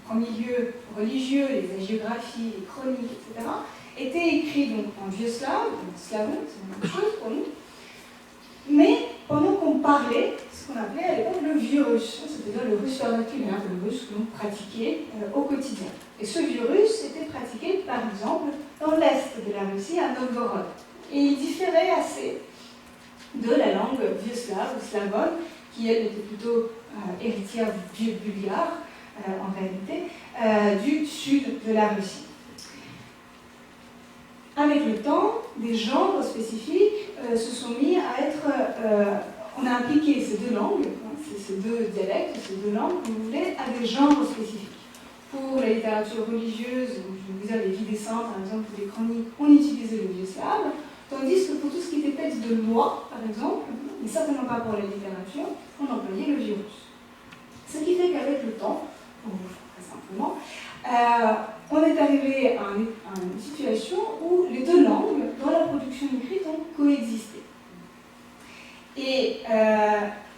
en milieu religieux, les hagiographies, les chroniques, etc., étaient écrits donc en vieux slave, en slavon, c'est la même chose pour nous, mais pendant qu'on parlait, ce qu'on appelait à l'époque le vieux russe, c'est-à-dire le russe vernaculaire, le russe que l'on pratiquait au quotidien. Et ce vieux russe était pratiqué, par exemple, dans l'est de la Russie, à Novgorod. Et il différait assez de la langue vieux slave ou slavone, qui elle était plutôt héritière du vieux bulgare, en réalité, du sud de la Russie. Avec le temps, des genres spécifiques se sont mis à être... on a appliqué ces deux langues, ces deux dialectes, ces deux langues, si vous voulez, à des genres spécifiques. Pour la littérature religieuse, je vous dire les vies des saints, par exemple, ou les chroniques, on utilisait le vieux slave, tandis que pour tout ce qui était texte de loi, par exemple, mais certainement pas pour la littérature, on employait le vieux russe. Ce qui fait qu'avec le temps, très simplement, on est arrivé à une situation où les deux langues, dans la production écrite, ont coexisté. Et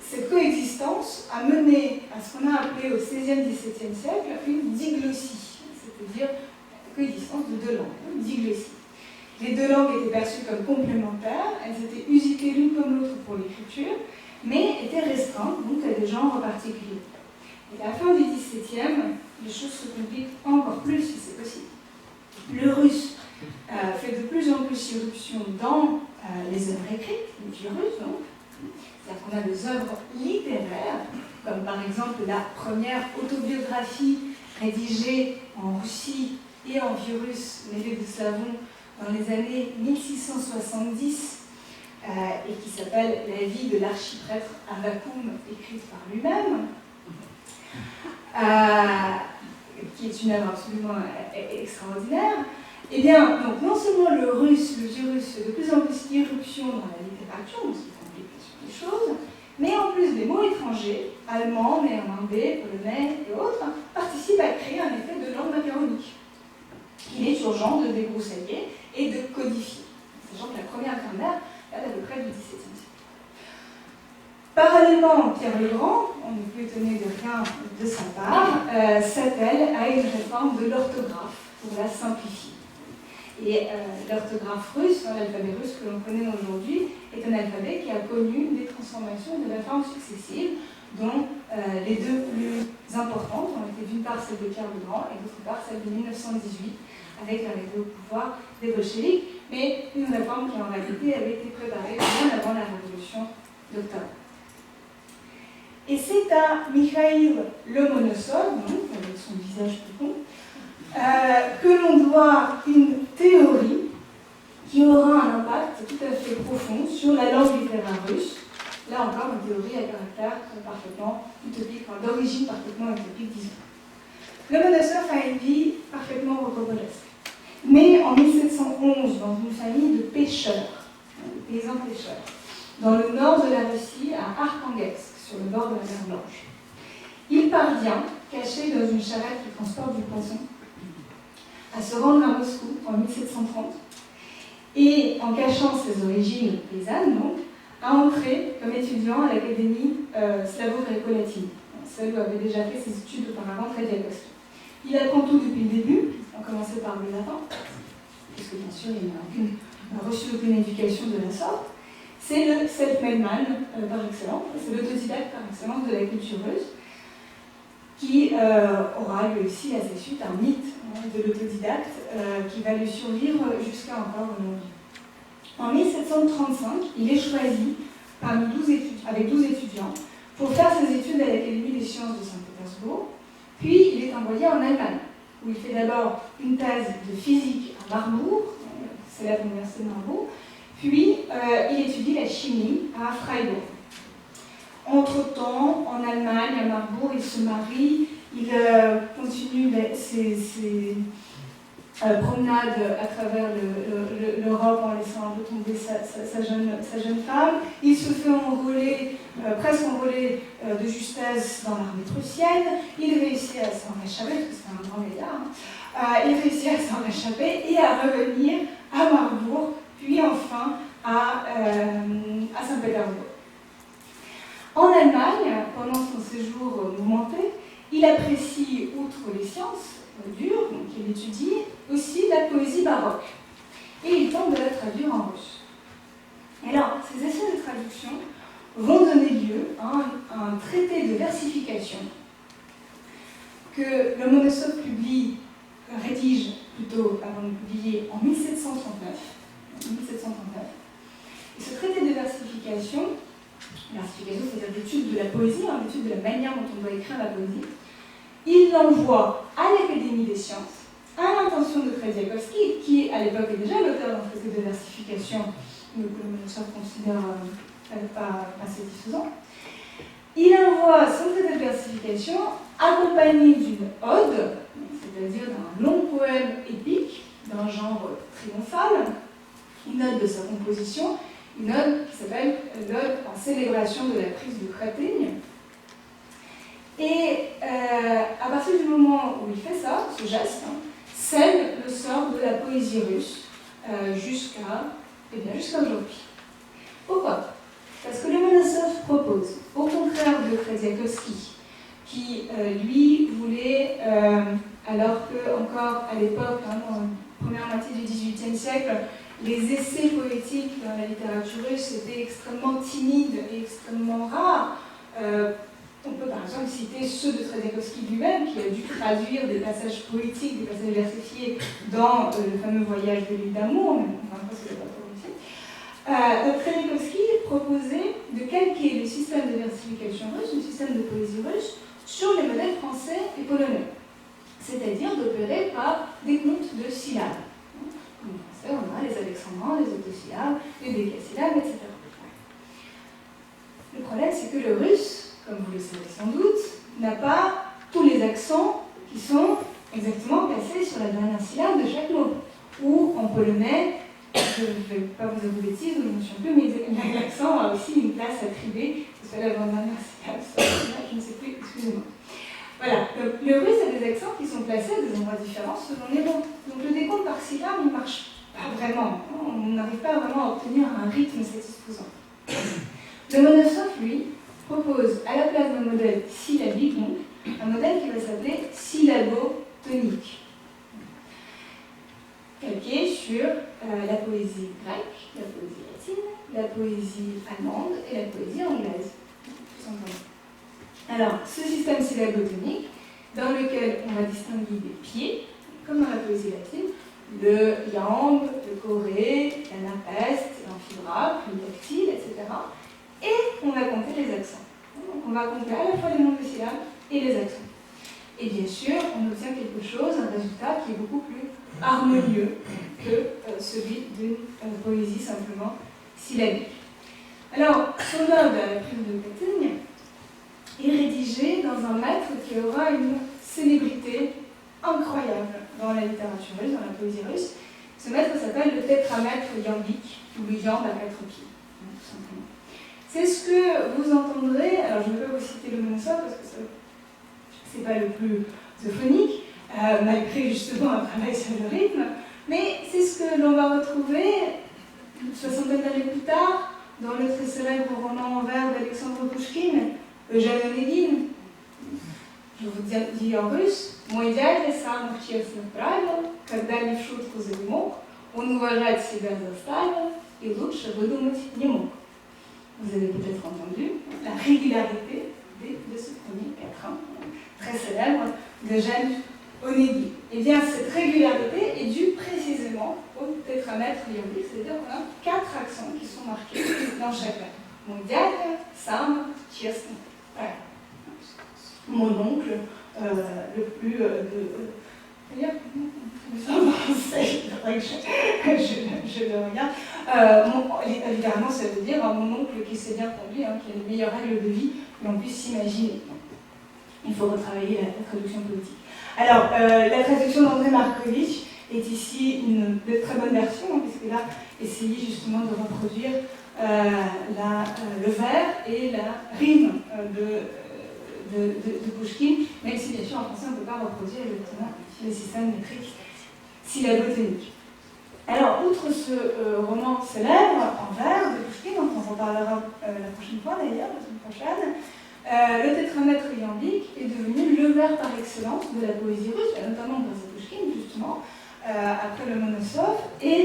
cette coexistence a mené à ce qu'on a appelé au XVIe, XVIIe siècle une diglossie, c'est-à-dire la coexistence de deux langues, une diglossie. Les deux langues étaient perçues comme complémentaires, elles étaient usitées l'une comme l'autre pour l'écriture, mais étaient restreintes donc à des genres particuliers. Et à la fin du XVIIe, les choses se compliquent encore plus si c'est possible. Le russe fait de plus en plus irruption dans les œuvres écrites, les vieux russes donc. C'est-à-dire qu'on a des œuvres littéraires comme par exemple la première autobiographie rédigée en Russie et en Virus, mêlée de slavons, dans les années 1670, et qui s'appelle La vie de l'archiprêtre Avakoum, écrite par lui-même, qui est une œuvre absolument extraordinaire. Eh bien, donc, non seulement le virus fait de plus en plus d'irruption dans la littérature, ce qui complique les choses, mais en plus des mots étrangers, allemands, néerlandais, polonais et autres, participent à créer un effet de langue macaronique qu'il est urgent de débroussailler et de codifier. Sachant que la première grammaire date à peu près du XVIIe siècle. Parallèlement, Pierre le Grand, on ne peut étonner de rien de sa part, s'attelle à une réforme de l'orthographe pour la simplifier. Et l'orthographe russe, l'alphabet russe que l'on connaît aujourd'hui, est un alphabet qui a connu des transformations et des réformes successives, dont les deux plus importantes ont été d'une part celle de Pierre le Grand et d'autre part celle de 1918, avec l'arrivée au pouvoir des bolcheviks, mais une réforme qui en réalité avait été préparée bien avant la révolution d'octobre. Et c'est à Mikhaïl Lomonosov, donc, avec son visage tout con, que l'on doit une théorie qui aura un impact tout à fait profond sur la langue littéraire russe. Là encore, une théorie à caractère parfaitement utopique, d'origine parfaitement utopique, disons. Lomonosov a une vie parfaitement rocambolesque. Né en 1711 dans une famille de pêcheurs, de paysans pêcheurs, dans le nord de la Russie, à Arkhangelsk, sur le bord de la mer Blanche. Il parvient, caché dans une charrette qui transporte du poisson, à se rendre à Moscou en 1730 et, en cachant ses origines paysannes, donc, à entrer comme étudiant à l'Académie slavo-gréco-latine, celle où avait déjà fait ses études auparavant Trediakovsky. Il apprend tout depuis le début, en commençant par le latin, puisque bien sûr il n'a reçu aucune éducation de la sorte. C'est le self-made man par excellence, c'est l'autodidacte par excellence de la culture russe, qui aura lui aussi à sa suite un mythe de l'autodidacte qui va lui survivre jusqu'à encore aujourd'hui. En 1735, il est choisi avec 12 étudiants pour faire ses études à l'Académie des sciences de Saint-Pétersbourg, puis il est envoyé en Allemagne, où il fait d'abord une thèse de physique à Marbourg, célèbre université de Marbourg, puis il étudie la chimie à Freiburg. Entre-temps, en Allemagne, à Marbourg, il se marie, il continue ses promenades à travers l'Europe en laissant un peu tomber sa jeune femme. Il se fait enrôler, presque enrôler de justesse dans l'armée prussienne. Il réussit à s'en réchapper, parce que c'est un grand gaillard. Il réussit à s'en réchapper et à revenir à Marbourg, puis enfin à Saint-Pétersbourg. En Allemagne, pendant son séjour mouvementé, il apprécie, outre les sciences dures, donc il étudie, aussi la poésie baroque. Et il tente de la traduire en russe. Et alors, ces essais de traduction vont donner lieu à un traité de versification que Lomonosov rédige plutôt avant de publier en 1739. Et ce traité de versification, c'est-à-dire l'étude de la poésie, l'étude de la manière dont on doit écrire la poésie, il l'envoie à l'Académie des sciences, à l'intention de Trediakovsky, qui à l'époque est déjà l'auteur d'un traité de versification, que Lomonosov considère pas satisfaisant. Il envoie son traité de versification accompagné d'une ode, c'est-à-dire d'un long poème épique, d'un genre triomphal, une ode de sa composition, une ode qui s'appelle l'ode en célébration de la prise de Crétaigne. Et à partir du moment où il fait ça, ce geste, scelle le sort de la poésie russe jusqu'à aujourd'hui. Pourquoi ? Parce que Lomonosov propose, au contraire de Trediakovsky, qui lui voulait, alors que encore à l'époque, dans la première moitié du XVIIIe siècle, les essais poétiques dans la littérature russe étaient extrêmement timides et extrêmement rares. On peut par exemple citer ceux de Trediakovsky lui-même, qui a dû traduire des passages poétiques, des passages versifiés dans le fameux voyage de l'île d'amour, mais enfin, c'est pas trop ici. Trelikovsky proposait de calquer le système de versification russe, le système de poésie russe, sur les modèles français et polonais. C'est-à-dire d'opérer par des comptes de syllabes. Comme en français, on a les alexandrins, les octosyllabes, les décasyllabes, etc. Le problème, c'est que le russe, comme vous le savez sans doute, n'a pas tous les accents qui sont exactement placés sur la dernière syllabe de chaque mot. Ou en polonais, je ne vais pas vous avouer de bêtises, je ne me souviens plus, mais l'accent a aussi une place attribuée, que ce soit la dernière syllabe, je ne sais plus, excusez-moi. Voilà, le russe a des accents qui sont placés à des endroits différents selon les mots. Donc le décompte par syllabe ne marche pas vraiment. On n'arrive pas vraiment à obtenir un rythme satisfaisant. Lomonosov, lui, propose à la place d'un modèle syllabique, donc, un modèle qui va s'appeler syllabotonique, calqué sur la poésie grecque, la poésie latine, la poésie allemande et la poésie anglaise, tout simplement. Alors, ce système syllabotonique, dans lequel on va distinguer des pieds, comme dans la poésie latine, le iambe, le choré, l'anapeste, l'amphibrachme, le dactyle, etc. Et on va compter les accents. Donc on va compter à la fois les nombres de syllabes et les accents. Et bien sûr, on obtient quelque chose, un résultat qui est beaucoup plus harmonieux que celui d'une poésie simplement syllabique. Alors, son œuvre, la plume de Pétugne, est rédigé dans un maître qui aura une célébrité incroyable dans la littérature russe, dans la poésie russe. Ce maître s'appelle le tétramètre iambique, ou le iambe à 4 pieds, tout simplement. C'est ce que vous entendrez, alors je ne vais pas vous citer Lomonosov parce que ce n'est pas le plus euphonique, malgré justement un travail sur le rythme, mais c'est ce que l'on va retrouver une soixantaine d'années plus tard dans le très célèbre roman en vers d'Alexandre Pouchkine, Eugène Onegin. Je vous dis en russe: «Мой дядя сам честно правил, когда не в шутку занемог, он уважать себя заставил и лучше выдумать не мог». Vous avez peut-être entendu la régularité de ce premier quatrain très célèbre d'Eugène Onegin. Eh bien, cette régularité est due précisément au tétramètre iambique, c'est-à-dire qu'on a 4 accents qui sont marqués dans chaque lettre. Mon dядя, сам, честно. Voilà. Mon oncle, le plus je le regarde. Évidemment, ça veut dire mon oncle qui s'est bien conduit, qui a les meilleures règles de vie que l'on puisse s'imaginer. Il faut retravailler la traduction politique. Alors, la traduction d'André Markovitch est ici une de très bonne version, puisqu'il a essayé justement de reproduire le vers et la rime de Pouchkine, même si bien sûr en français on ne peut pas reproduire exactement le système métrique syllabotonique. Alors, outre ce roman célèbre en vers de Pouchkine, dont on en parlera la prochaine fois d'ailleurs, la semaine prochaine, le tétramètre iambique est devenu le vers par excellence de la poésie russe, notamment grâce à Pouchkine justement, après Lomonosov, et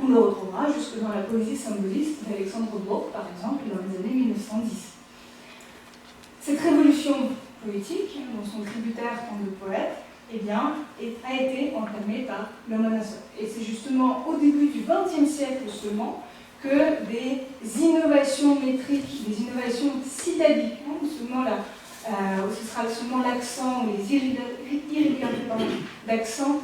on le retrouvera jusque dans la poésie symboliste d'Alexandre Blok, par exemple, dans les années 1910. Cette révolution poétique, dont sont tributaires tant de poètes, eh bien, a été entamée par Lomonosov. Et c'est justement au début du XXe siècle seulement que des innovations métriques, des innovations syllabiques, ce sera seulement l'accent ou les irrégularités d'accent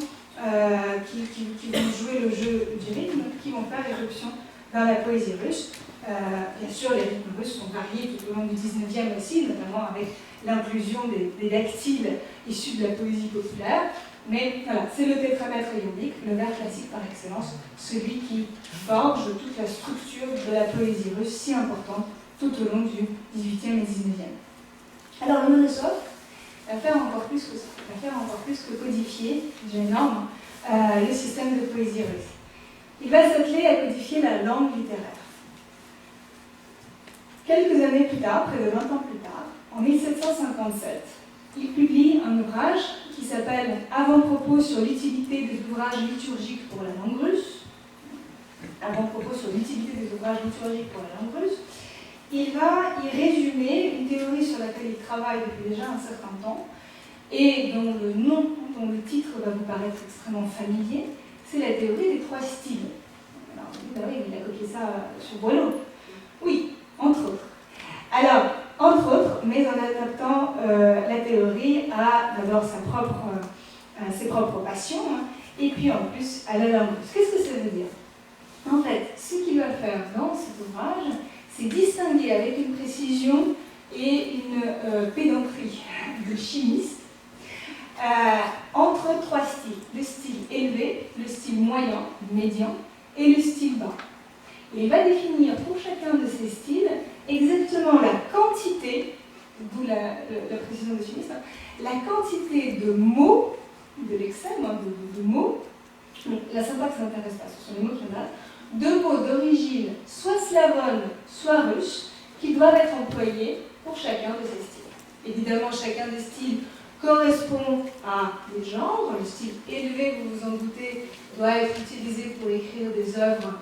qui vont jouer le jeu du rythme, qui vont faire éruption dans la poésie russe. Bien sûr, les rythmes russes sont variés tout au long du XIXe aussi, notamment avec l'inclusion des dactyles issus de la poésie populaire. Mais voilà, c'est le tétramètre iambique, le vers classique par excellence, celui qui forge toute la structure de la poésie russe si importante tout au long du XVIIIe et XIXe. Alors Lomonosov va faire encore plus que ça, va faire encore plus que codifier, déjà énorme, le système de poésie russe. Il va s'atteler à codifier la langue littéraire. Quelques années plus tard, près de 20 ans plus tard, en 1757, il publie un ouvrage qui s'appelle « Avant-propos sur l'utilité des ouvrages liturgiques pour la langue russe ». Avant-propos sur l'utilité des ouvrages liturgiques pour la langue russe. Il va y résumer une théorie sur laquelle il travaille depuis déjà un certain temps et dont le titre va vous paraître extrêmement familier, c'est la théorie des 3 styles. Alors, Ben oui, il a copié ça sur Boileau. Oui, entre autres. Alors, entre autres, mais en adaptant la théorie à d'abord ses propres passions, hein, et puis en plus à la langue russe. Qu'est-ce que ça veut dire? En fait, ce qu'il va faire dans cet ouvrage, c'est distinguer avec une précision et une pédanterie de chimiste entre trois styles. Le style élevé, le style moyen, médian, et le style bas. Et il va définir pour chacun de ces styles exactement la quantité, d'où la précision de chimiste, hein, la quantité de mots, de l'excès, de mots, la syntaxe n'intéresse pas, ce sont les mots qui m'intéressent, de mots d'origine soit slavone, soit russe, qui doivent être employés pour chacun de ces styles. Évidemment, chacun des styles correspond à des genres. Le style élevé, vous vous en doutez, doit être utilisé pour écrire des œuvres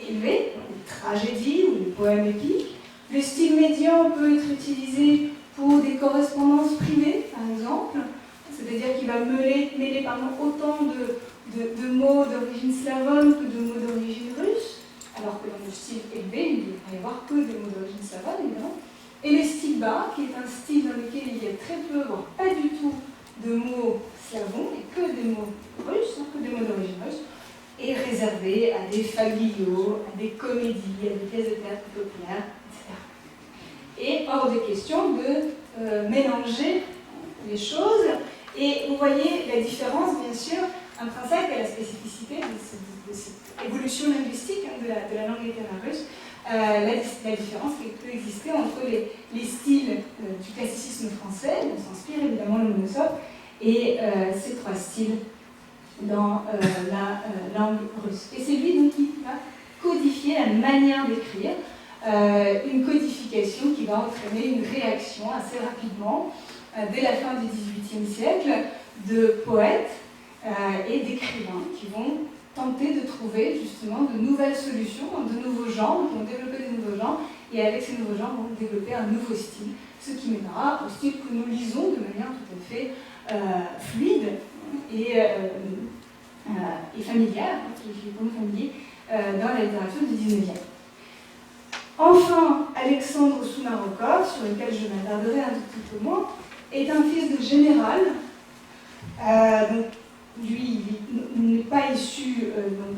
élevées, des tragédies ou des poèmes épiques. Le style médian peut être utilisé pour des correspondances privées, par exemple, c'est-à-dire qu'il va mêler autant de mots d'origine slavone que de mots d'origine russe, alors que dans le style élevé, il ne va y avoir que des mots d'origine slavone, évidemment. Et le style bas, qui est un style dans lequel il y a très peu, voire pas du tout, de mots slavons, et que des mots russes, que des mots d'origine russe, est réservé à des fabliaux, à des comédies, à des pièces de théâtre populaires, etc. Et hors de question de mélanger les choses. Et vous voyez la différence, bien sûr, intrinsèque à la spécificité de cette évolution linguistique de la langue littéraire russe, la différence qui peut exister entre les styles du classicisme français, dont s'inspire évidemment Lomonosov, et ces trois styles dans la langue russe. Et c'est lui donc qui va codifier la manière d'écrire, une codification qui va entraîner une réaction assez rapidement, dès la fin du XVIIIe siècle, de poètes et d'écrivains qui vont tenter de trouver justement de nouvelles solutions, de nouveaux genres, qui vont développer de nouveaux genres, et avec ces nouveaux genres vont développer un nouveau style, ce qui mènera au style que nous lisons de manière tout à fait fluide et familière, qui est pour nous familier, dans la littérature du XIXe. Enfin, Alexandre Soumarokov, sur lequel je m'attarderai un tout petit peu moins, est un fils de général. Donc, lui, il n'est pas issu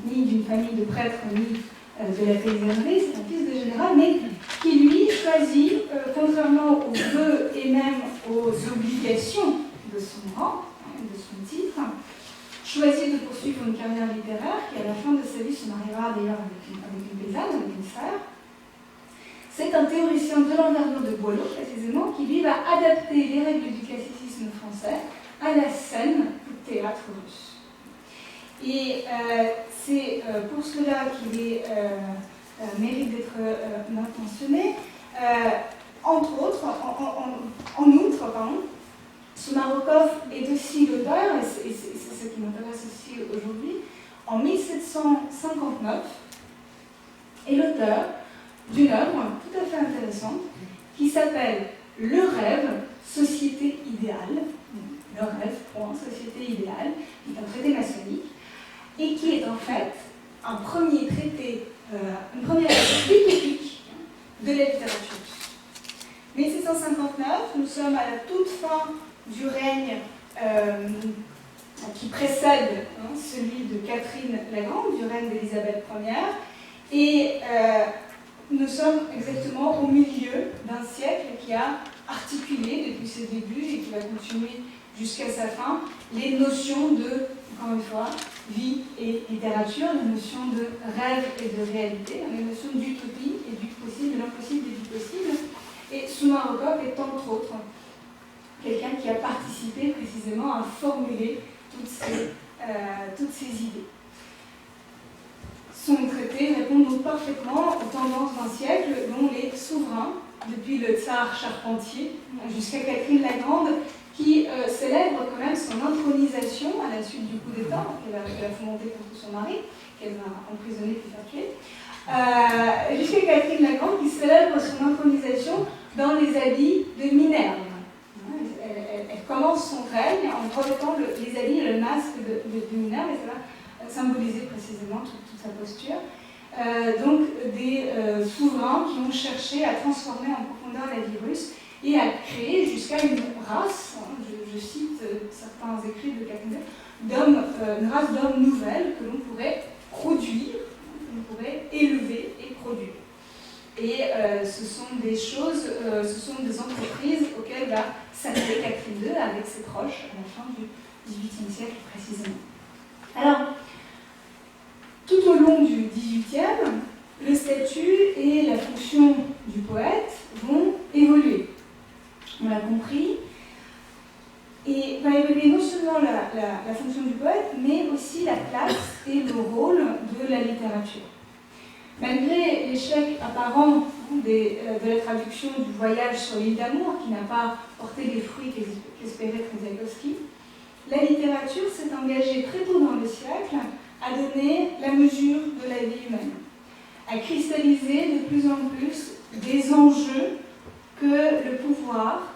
ni d'une famille de prêtres, ni de la paysannerie, c'est un fils de général, mais qui, lui, choisit, contrairement aux vœux et même aux obligations de son rang, de son titre, choisit de poursuivre une carrière littéraire qui, à la fin de sa vie, se mariera d'ailleurs avec une paysanne, avec une sœur. C'est un théoricien de l'envergure de Boileau, précisément, qui, lui, va adapter les règles du classicisme français à la scène du théâtre russe. Et c'est pour cela qu'il mérite d'être mentionné. Entre autres, en outre, Soumarokov est aussi l'auteur, et c'est ce qui m'intéresse aussi aujourd'hui, en 1759, est l'auteur d'une œuvre tout à fait intéressante qui s'appelle Le rêve, société idéale. Le rêve, société idéale, qui est un traité maçonnique, et qui est en fait un premier traité, une première utopique de la littérature. 1759, nous sommes à la toute fin du règne qui précède celui de Catherine la Grande, du règne d'Élisabeth Ier, et nous sommes exactement au milieu d'un siècle qui a articulé depuis ses débuts et qui va continuer jusqu'à sa fin les notions de, encore une fois, vie et littérature, les notions de rêve et de réalité, les notions d'utopie et du possible, de l'impossible et du possible. Et Soumarokov est entre autres quelqu'un qui a participé précisément à formuler toutes ces idées. Son traité répond donc parfaitement aux tendances d'un siècle dont les souverains, depuis le tsar Charpentier jusqu'à Catherine la Grande, qui célèbre quand même son intronisation à la suite du coup d'État qu'elle a fomenté contre son mari, qu'elle va emprisonner puis faire tuer, jusqu'à Catherine la Grande qui célèbre son intronisation dans les habits de Minerve. Elle commence son règne en revêtant les habits et le masque de Minerve, et ça va symboliser précisément toute sa posture. donc des souverains qui ont cherché à transformer en profondeur la vie russe et à créer jusqu'à une race, je cite certains écrits de Katzenberg, une race d'hommes nouvelles que l'on pourrait produire, que l'on pourrait élever et produire. Et ce sont des choses, ce sont des entreprises auxquelles va s'atteler Catherine II avec ses proches à la fin du XVIIIe siècle précisément. Alors, tout au long du XVIIIe, le statut et la fonction du poète vont évoluer. On l'a compris. Et va évoluer non seulement la fonction du poète, mais aussi la place et le rôle de la littérature. Malgré l'échec apparent de la traduction du Voyage sur l'île d'Amour, qui n'a pas porté les fruits qu'espérait Trzeziakowski, la littérature s'est engagée très tôt dans le siècle à donner la mesure de la vie humaine, à cristalliser de plus en plus des enjeux que le pouvoir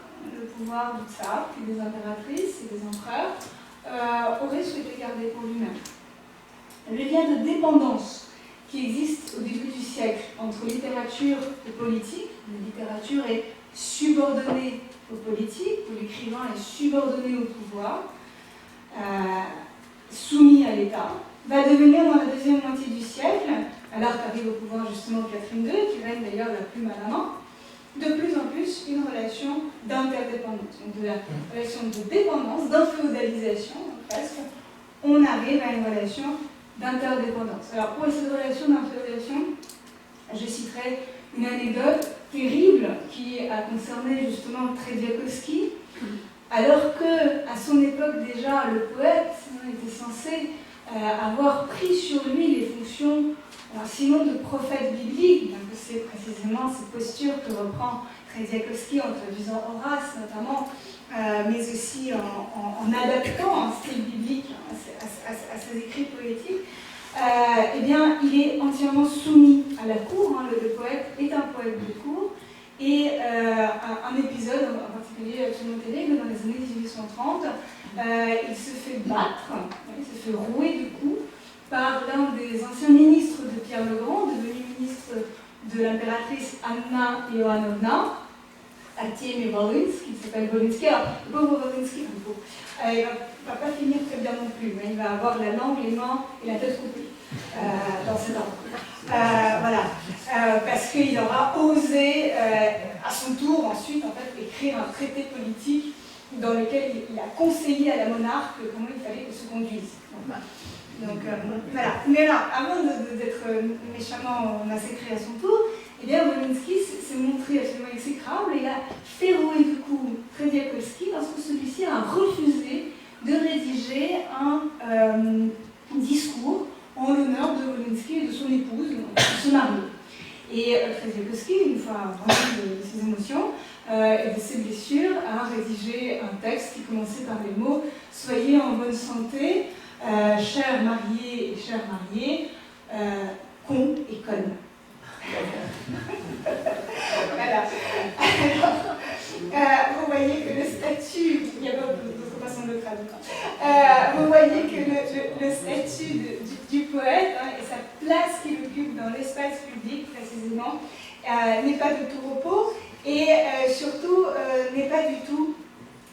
du tsar, puis des impératrices et des empereurs, aurait souhaité garder pour lui-même. Le lien de dépendance qui existe au début du siècle entre littérature et politique, la littérature est subordonnée au politique, où l'écrivain est subordonné au pouvoir, soumis à l'État, va devenir dans la deuxième moitié du siècle, alors qu'arrive au pouvoir justement Catherine II, qui règne d'ailleurs la plume à la main, de plus en plus une relation d'interdépendance, donc de la relation de dépendance, d'inféodalisation presque, on arrive à une relation d'interdépendance. Alors pour cette relation d'inféodalisation, je citerai une anecdote terrible qui a concerné justement Trzeziakowski, alors que à son époque déjà le poète était censé avoir pris sur lui les fonctions, sinon de prophète biblique, bien que c'est précisément cette posture que reprend Trzeziakowski en traduisant Horace notamment, mais aussi en adaptant un style biblique à ses écrits poétiques, eh bien, il est entièrement soumis à la cour. Le poète est un poète de cour, et un épisode en particulier absolument terrible dans les années 1830, il se fait battre, il se fait rouer de coups par l'un des anciens ministres de Pierre le Grand, devenu ministre de l'impératrice Anna Ioannovna, Artemi Wolinski, qui s'appelle Wolinski. Alors, le pauvre Wolinski, il ne va pas finir très bien non plus, mais il va avoir la langue, les mains et la tête coupée dans cet ordre. Voilà, parce qu'il aura osé, à son tour, ensuite, en fait, écrire un traité politique dans lequel il a conseillé à la monarque comment il fallait qu'elle se conduise. Donc, voilà. Mais là, avant d'être méchamment massacré à son tour, eh bien, Wolinski s'est montré absolument exécrable et il a fait rouer du coup Trzeziakowski lorsque celui-ci a refusé de rédiger un discours en l'honneur de Wolinski et de son épouse, de son mari. Et Trzeziakowski, une fois vraiment de ses émotions et de ses blessures, a rédigé un texte qui commençait par les mots « Soyez en bonne santé, chers mariés et chers mariés, cons et connes ». Voilà. Alors, vous voyez que le statut, il n'y a pas d'autre façon de le traduire, vous voyez que le statut du poète et sa place qu'il occupe dans l'espace public précisément n'est pas de tout repos et surtout n'est pas du tout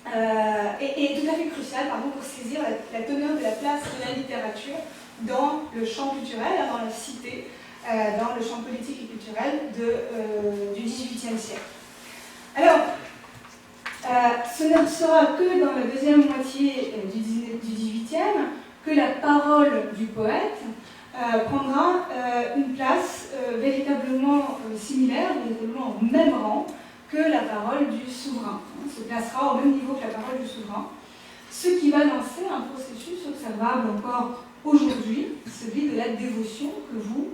est tout à fait crucial pour saisir la teneur de la place de la littérature dans le champ culturel, dans la cité, dans le champ politique et culturel du XVIIIe siècle. Alors, ce ne sera que dans la deuxième moitié du XVIIIe que la parole du poète prendra une place véritablement similaire, véritablement au même rang que la parole du souverain. Se placera au même niveau que la parole du souverain, ce qui va lancer un processus observable encore aujourd'hui, celui de la dévotion que vous,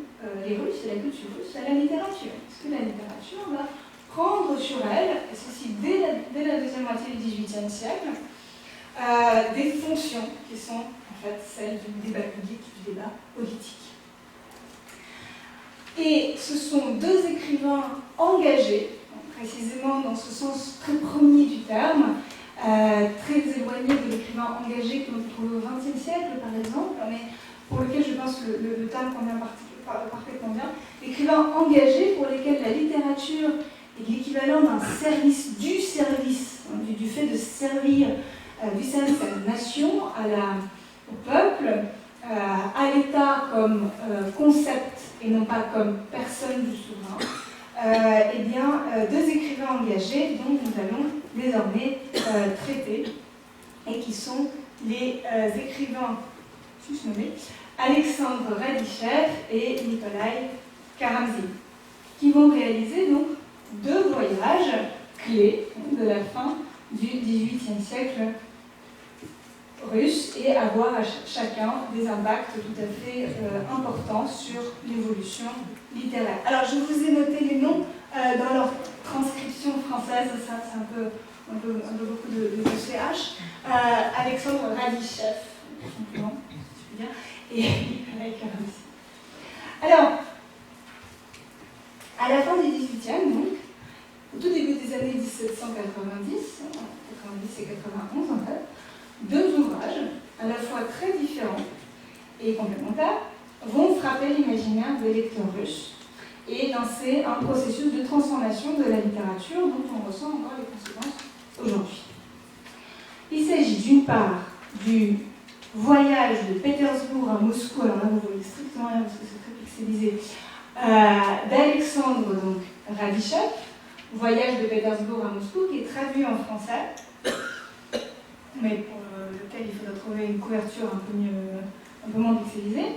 les Russes et la culture russe, à la littérature. Parce que la littérature va prendre sur elle, et ceci dès la deuxième moitié du XVIIIe siècle, des fonctions qui sont en fait celles du débat public, du débat politique. Et ce sont deux écrivains engagés, précisément dans ce sens très premier du terme, très éloigné de l'écrivain engagé que l'on trouve au XXe siècle, par exemple, mais pour lequel je pense que le terme convient parfaitement bien, écrivains engagés pour lesquels la littérature est l'équivalent d'un service, du service, hein, du fait de servir, du service à la nation, au peuple, à l'État comme concept et non pas comme personne du souverain. Eh bien, deux écrivains engagés dont nous allons désormais traiter et qui sont les écrivains susnommés Alexandre Radishev et Nikolai Karamzin, qui vont réaliser donc deux voyages clés de la fin du XVIIIe siècle russe et avoir à chacun des impacts tout à fait importants sur l'évolution littéraire. Alors, je vous ai noté les noms dans leur transcription française, ça c'est un peu beaucoup de CH. Alexandre Radishev, simplement, si je puis dire, et Nikolai Karamzin. Alors, à la fin du XVIIIe, donc, au tout début des années 1790, 90 et 91 en fait, deux ouvrages, à la fois très différents et complémentaires, vont frapper l'imaginaire des lecteurs russes et lancer un processus de transformation de la littérature dont on ressent encore les conséquences aujourd'hui. Il s'agit d'une part du voyage de Pétersbourg à Moscou, alors là vous voyez strictement rien parce que c'est très pixelisé, d'Alexandre donc Radishev, voyage de Pétersbourg à Moscou, qui est traduit en français, mais pour lequel il faudra trouver une couverture un peu moins pixelisée,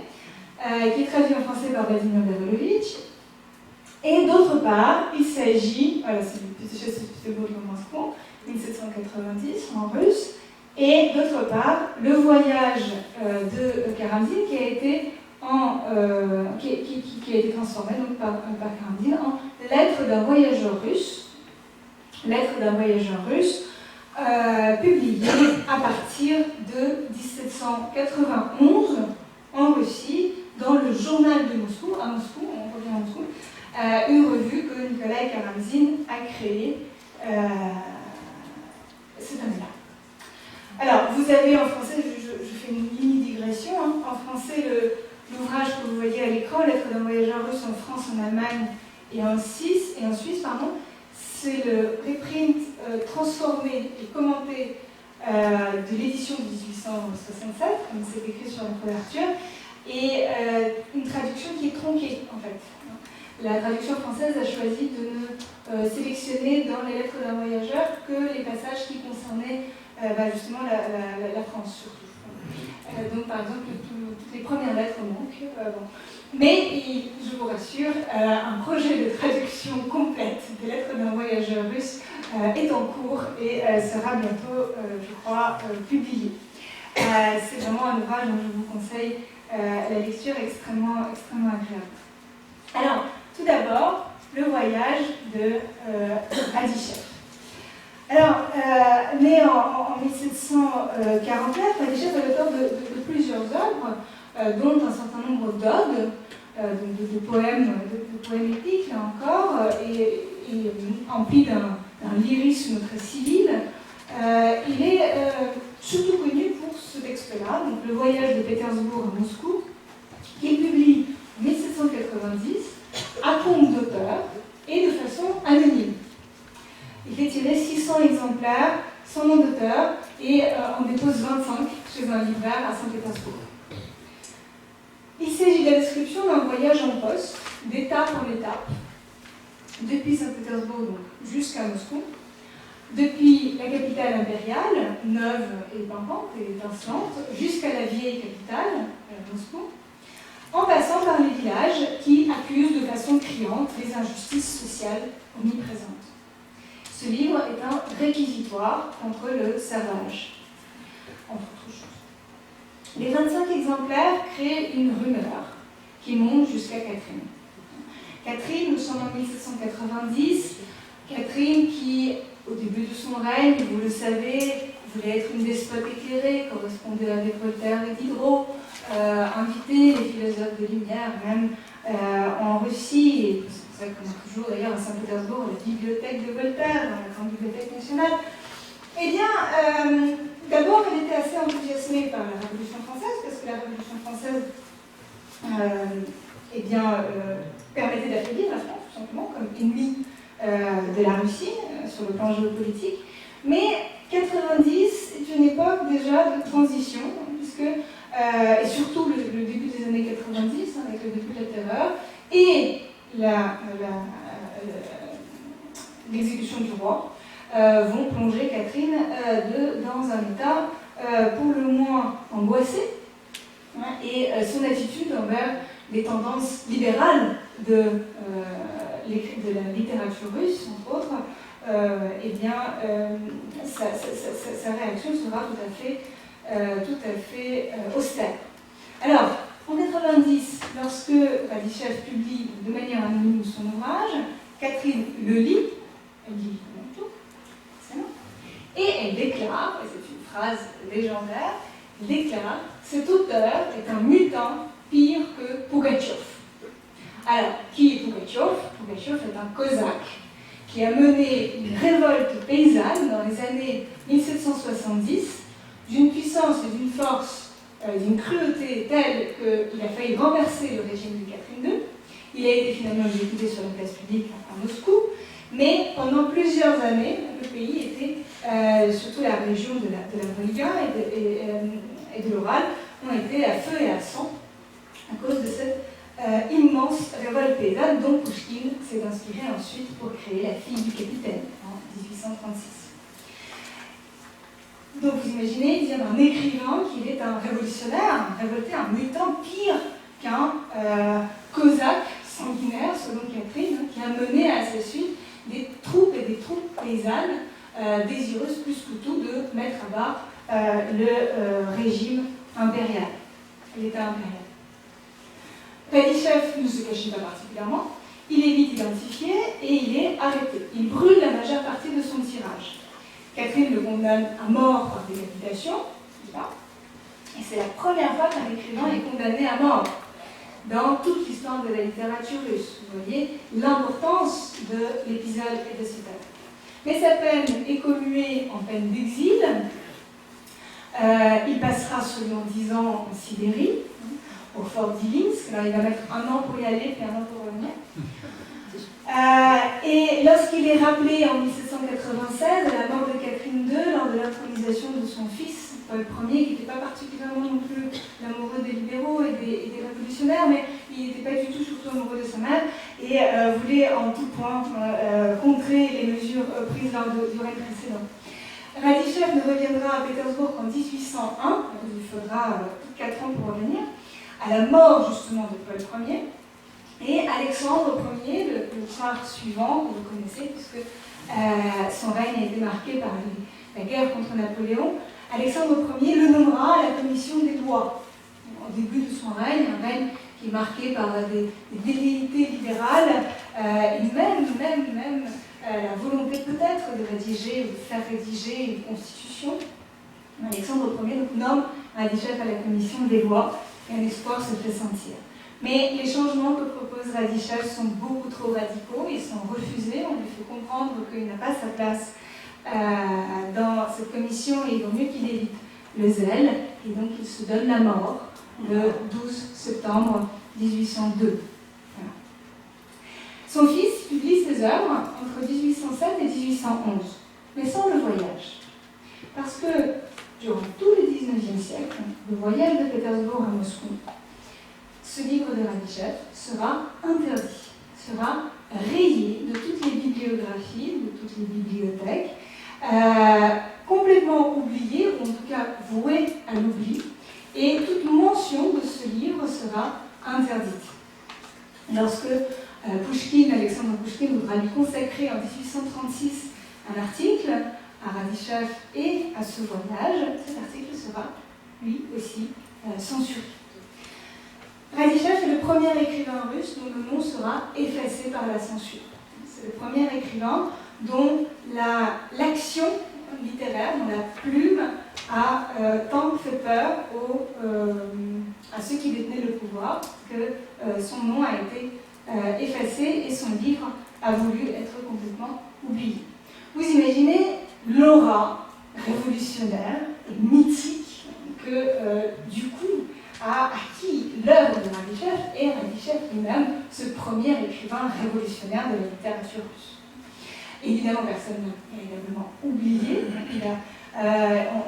qui est traduit en français par Vladimir Gavrilovitch. Et d'autre part, il s'agit, voilà, c'est du Pétersbourg à Moscou, 1790 en russe, et d'autre part, le voyage de Karamzin qui a été transformé donc, par Karamzin en Lettre d'un voyageur russe, publié à partir de 1791 en Russie, dans le journal de Moscou, à Moscou, on revient à Moscou, une revue que Nikolai Karamzin a créée cette année-là. Alors, vous avez en français, je fais une mini-digression, hein, en français l'ouvrage que vous voyez à l'écran, Lettre d'un voyageur russe en France, en Allemagne et en Suisse, c'est le reprint transformé et commenté de l'édition de 1867, comme c'est écrit sur la couverture, et une traduction qui est tronquée en fait. La traduction française a choisi de ne sélectionner dans les lettres d'un voyageur que les passages qui concernaient justement la France surtout. Donc par exemple, toutes les premières lettres manquent. Bon. Mais je vous rassure, un projet de traduction complète des lettres d'un voyageur russe est en cours et sera bientôt, je crois, publié. C'est vraiment un ouvrage dont je vous conseille la lecture extrêmement agréable. Alors, tout d'abord, le voyage de Radishev. Alors, né en 1749, Radishev est l'auteur de plusieurs œuvres, dont un certain nombre d'odes, de poèmes épiques, là encore, et emplis d'un lyrisme très civil. Il est surtout connu pour ce texte-là, donc Le voyage de Pétersbourg à Moscou, qu'il publie en 1790 à compte d'auteur et de façon anonyme. Il fait tirer 600 exemplaires sans nom d'auteur et en dépose 25 chez un libraire à Saint-Pétersbourg. Il s'agit de la description d'un voyage en poste, d'étape en étape, depuis Saint-Pétersbourg jusqu'à Moscou, depuis la capitale impériale, neuve et pimpante et étincelante, jusqu'à la vieille capitale, Moscou, en passant par les villages qui accusent de façon criante les injustices sociales omniprésentes. Ce livre est un réquisitoire contre le servage, entre autres choses. Les 25 exemplaires créent une rumeur qui monte jusqu'à Catherine. Catherine, nous sommes en 1790, Catherine qui, au début de son règne, vous le savez, voulait être une despote éclairée, correspondait avec Voltaire et Diderot, inviter les philosophes de lumière, même en Russie, et c'est pour ça qu'on a toujours d'ailleurs à Saint-Pétersbourg la bibliothèque de Voltaire, la grande bibliothèque nationale. Eh bien, d'abord, elle était assez enthousiasmée par la Révolution française, parce que la Révolution française permettait d'affaiblir la France, tout simplement, comme ennemi de la Russie sur le plan géopolitique. Mais 90 est une époque déjà de transition, puisque, et surtout le début des années 90, avec le début de la terreur, et l'exécution du roi, vont plonger Catherine dans un état pour le moins angoissé, et son attitude envers les tendances libérales de la littérature russe, entre autres, sa réaction sera tout à fait austère. Alors, en 90, lorsque Radishev publie de manière anonyme son ouvrage, Catherine le lit, elle lit tout, et elle déclare, et c'est une phrase légendaire, elle déclare « Cet auteur est un mutin pire que Pugatchev ». Alors, qui est Pugatchev? Pugatchev est un cosaque qui a mené une révolte paysanne dans les années 1770, d'une puissance et d'une force, d'une cruauté telle qu'il a failli renverser le régime de Catherine II. Il a été finalement exécuté sur la place publique à Moscou, mais pendant plusieurs années, le pays était, surtout la région de la Volga et de l'Oural, ont été à feu et à sang à cause de cette immense révolte paysanne dont Pouchkine s'est inspiré ensuite pour créer La fille du capitaine en 1836. Donc vous imaginez, il vient d'un écrivain qui est un révolutionnaire, un révolté, un mutant pire qu'un cosaque sanguinaire, selon Catherine, qui a mené à sa suite des troupes et des troupes paysannes désireuses plus que tout de mettre à bas le régime impérial, l'État impérial. Radishev ne se cachait pas particulièrement, il est vite identifié et il est arrêté. Il brûle la majeure partie de son tirage. Catherine le condamne à mort par décapitation, et c'est la première fois qu'un écrivain est condamné à mort dans toute l'histoire de la littérature russe. Vous voyez l'importance de l'épisode et de cette œuvre. Mais sa peine est commuée en peine d'exil. Il passera selon 10 ans en Sibérie, au fort d'Ilinsk. Alors il va mettre 1 an pour y aller, puis 1 an pour revenir. Et lorsqu'il est rappelé en 1796, à la mort de Catherine II, lors de l'intronisation de son fils, Paul Ier, qui n'était pas particulièrement non plus l'amoureux des libéraux et des révolutionnaires, mais il n'était pas du tout surtout amoureux de sa mère, et voulait en tout point contrer les mesures prises lors du règne précédent. Radishev ne reviendra à Pétersbourg qu'en 1801, il faudra 4 ans pour revenir, à la mort justement de Paul Ier, et Alexandre Ier, le tsar suivant, que vous connaissez, puisque son règne a été marqué par la guerre contre Napoléon, Alexandre Ier le nommera à la commission des lois. Au début de son règne, un règne qui est marqué par des velléités libérales, et même la volonté peut-être de rédiger ou de faire rédiger une constitution. Alexandre Ier nomme Radishev à la commission des lois, et un espoir se fait sentir. Mais les changements que propose Radishev sont beaucoup trop radicaux, ils sont refusés, on lui fait comprendre qu'il n'a pas sa place dans cette commission et il vaut mieux qu'il évite le zèle, et donc il se donne la mort le 12 septembre 1802. Voilà. Son fils publie ses œuvres entre 1807 et 1811, mais sans le voyage. Parce que durant tout le XIXe siècle, le voyage de Pétersbourg à Moscou, ce livre de Radishev sera interdit, sera rayé de toutes les bibliographies, de toutes les bibliothèques, complètement oublié, ou en tout cas voué à l'oubli, et toute mention de ce livre sera interdite. Lorsque Alexandre Pouchkine voudra lui consacrer en 1836 un article à Radishev et à ce voyage, cet article sera lui aussi censuré. Radishev est le premier écrivain russe dont le nom sera effacé par la censure. C'est le premier écrivain dont l'action littéraire, dont la plume a tant fait peur à ceux qui détenaient le pouvoir que son nom a été effacé et son livre a voulu être complètement oublié. Vous imaginez l'aura révolutionnaire et mythique que du coup a acquis l'œuvre de Radishev, et Radishev lui-même, ce premier écrivain révolutionnaire de la littérature russe. Évidemment, personne n'a véritablement oublié,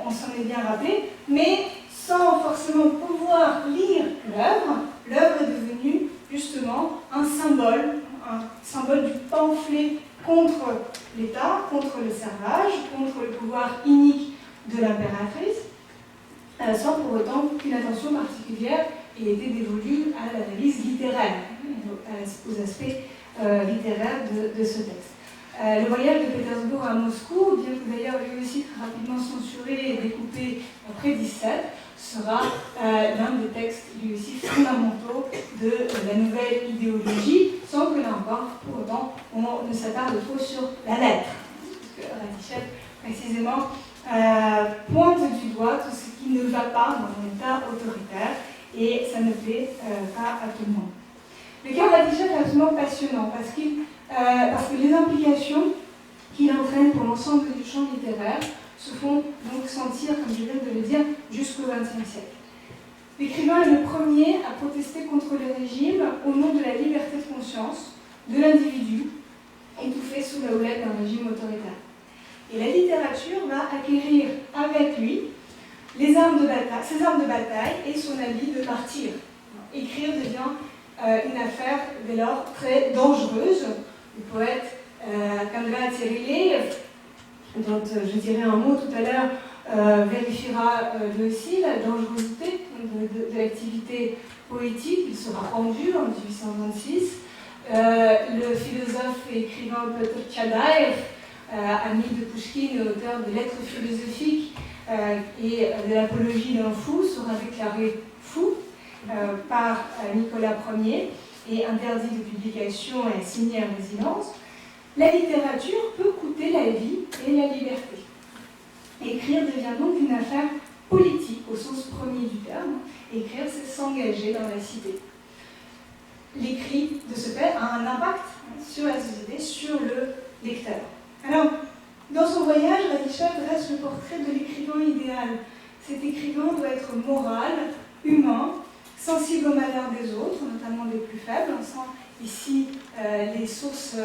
on s'en est bien rappelé, mais sans forcément pouvoir lire l'œuvre est devenue justement un symbole du pamphlet contre l'État, contre le servage, contre le pouvoir inique de l'impératrice, sans pour autant qu'une attention particulière ait été dévolue à l'analyse littéraire, aux aspects littéraires de ce texte. Le voyage de Pétersbourg à Moscou, bien que d'ailleurs lui aussi rapidement censuré et découpé après 17, sera l'un des textes lui aussi fondamentaux de la nouvelle idéologie, sans que là encore, pour autant, on ne s'attarde trop sur la lettre. Parce que Radishev, précisément, pointe du doigt tout ce qui ne va pas dans un État autoritaire, et ça ne plaît pas à tout le monde. Le cas Radishev est absolument passionnant, parce que les implications qu'il entraîne pour l'ensemble du champ littéraire se font donc sentir, comme je viens de le dire, jusqu'au XXe siècle. L'écrivain est le premier à protester contre le régime au nom de la liberté de conscience de l'individu, étouffé sous la houlette d'un régime autoritaire. Et la littérature va acquérir avec lui ses armes de bataille et son habit de martyr. Écrire devient une affaire dès lors très dangereuse. Le poète Konrad Cyrilev, dont je dirai un mot tout à l'heure, vérifiera lui aussi la dangerosité de l'activité poétique. Il sera pendu en 1826. Le philosophe et écrivain Petr Tchadaev, ami de Pouchkine et auteur de Lettres philosophiques et de l'apologie d'un fou, sera déclaré fou par Nicolas Ier et interdit de publication et assigné à résidence. La littérature peut coûter la vie et la liberté. Écrire devient donc une affaire politique au sens premier du terme. Écrire, c'est s'engager dans la cité. L'écrit, de ce fait, a un impact sur la société, sur le lecteur. Alors, dans son voyage, Radishev dresse le portrait de l'écrivain idéal. Cet écrivain doit être moral, humain, sensible aux malheurs des autres, notamment des plus faibles. On sent ici les sources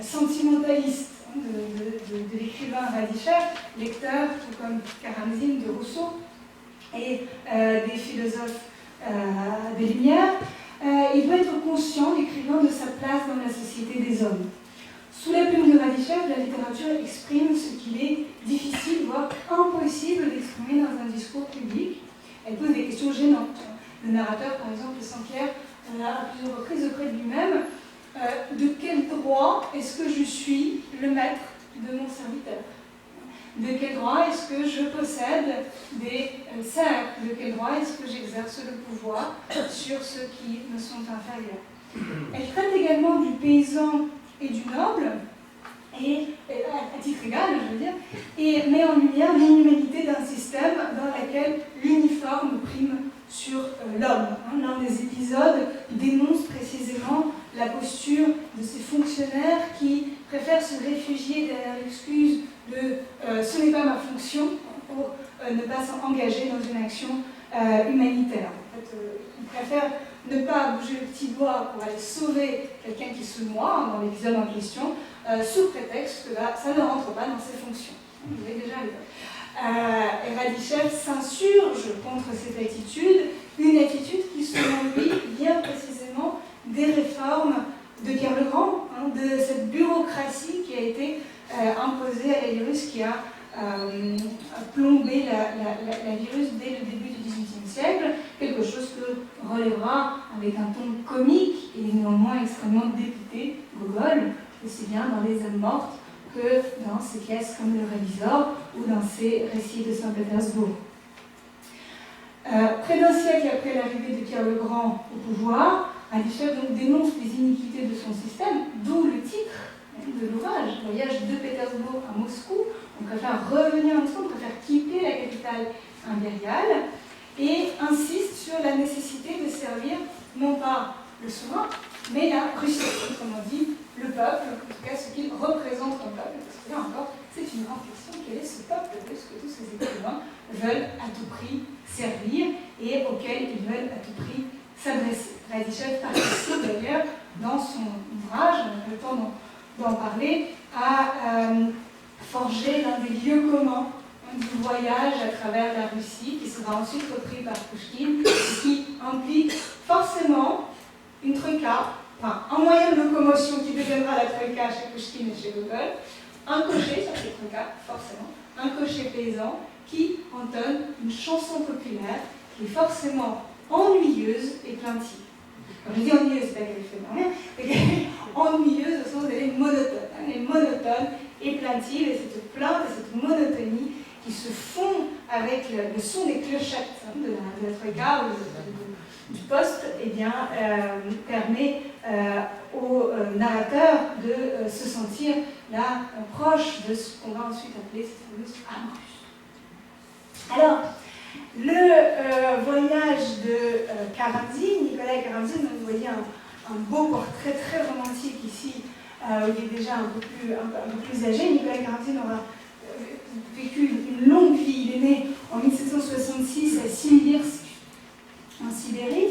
sentimentalistes de l'écrivain Radishev, lecteur, tout comme Karamzin de Rousseau, et des philosophes des Lumières. Il doit être conscient, l'écrivain, de sa place dans la société des hommes. Sous la plume de Radishev, la littérature exprime ce qu'il est difficile, voire impossible d'exprimer dans un discours public. Elle pose des questions gênantes. Le narrateur, par exemple, s'enquiert à plusieurs reprises auprès de lui-même. De quel droit est-ce que je suis le maître de mon serviteur? De quel droit est-ce que je possède des serfs? De quel droit est-ce que j'exerce le pouvoir sur ceux qui me sont inférieurs? Elle traite également du paysan et du noble, et à titre égal, je veux dire, et met en lumière l'inhumanité d'un système dans lequel l'uniforme prime sur l'homme. L'un des épisodes dénonce précisément la posture de ces fonctionnaires qui préfèrent se réfugier derrière l'excuse de ce n'est pas ma fonction pour ne pas s'engager dans une action humanitaire. En fait, ils préfèrent ne pas bouger le petit doigt pour aller sauver quelqu'un qui se noie dans l'épisode en question, sous prétexte que là, ça ne rentre pas dans ses fonctions. Vous avez déjà lu. Et Radishev s'insurge contre cette attitude, une attitude qui, selon lui, vient précisément des réformes de Pierre le Grand, de cette bureaucratie qui a été imposée à la virus, qui a plombé la virus dès le début du XVIIIe siècle, quelque chose que relèvera avec un ton comique et néanmoins extrêmement député Gogol, aussi bien dans Les âmes mortes que dans ses pièces comme Le Révisor ou dans ses récits de Saint-Pétersbourg. Près d'un siècle après l'arrivée de Pierre le Grand au pouvoir, Radishev donc dénonce les iniquités de son système, d'où le titre de l'ouvrage, Voyage de Pétersbourg à Moscou. On préfère revenir à Moscou, on préfère quitter la capitale impériale, et insiste sur la nécessité de servir non pas le souverain, mais la Russie, autrement dit, le peuple, en tout cas ce qu'il représente comme peuple, parce que là encore, c'est une grande question, quel est ce peuple russe que tous ces écrivains veulent à tout prix servir et auquel ils veulent à tout prix s'adresser. Radzychev participe d'ailleurs dans son ouvrage, on a le temps d'en parler, à forger l'un des lieux communs du voyage à travers la Russie, qui sera ensuite repris par Pouchkine, et qui implique forcément une troïka, enfin un moyen de locomotion qui deviendra la troïka chez Pouchkine et chez Gogol, un cocher sur cette troïka, forcément, un cocher paysan qui entonne une chanson populaire qui est forcément ennuyeuse et plaintive. Quand je dis ennuyeuse, c'est pas qu'elle fait rien, mais qu'elle est ennuyeuse au sens qu'elle est monotone. Elle est monotone et plaintive, et cette plainte et cette monotonie qui se fond avec le son des clochettes de la troïka ou du poste, eh bien, permet au narrateur de se sentir là proche de ce qu'on va ensuite appeler cette fameuse âme russe. Alors, le voyage de Karamzin, Nikolai Karamzin, vous voyez un beau portrait très romantique ici, où il est déjà un peu plus âgé. Nikolai Karamzin aura vécu une longue vie. Il est né en 1766 à Simbirsk, en Sibérie,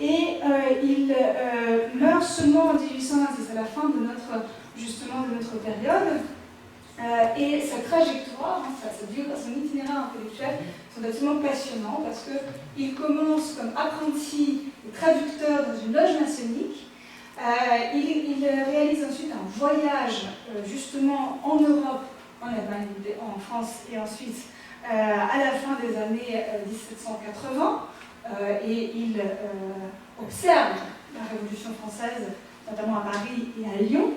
et il meurt seulement en 1820, c'est à la fin de notre période. Et sa trajectoire, son itinéraire intellectuel sont absolument passionnants parce qu'il commence comme apprenti et traducteur dans une loge maçonnique. Il réalise ensuite un voyage justement en Europe, en Allemagne, en France et en Suisse à la fin des années 1780 et il observe la Révolution française, notamment à Paris et à Lyon.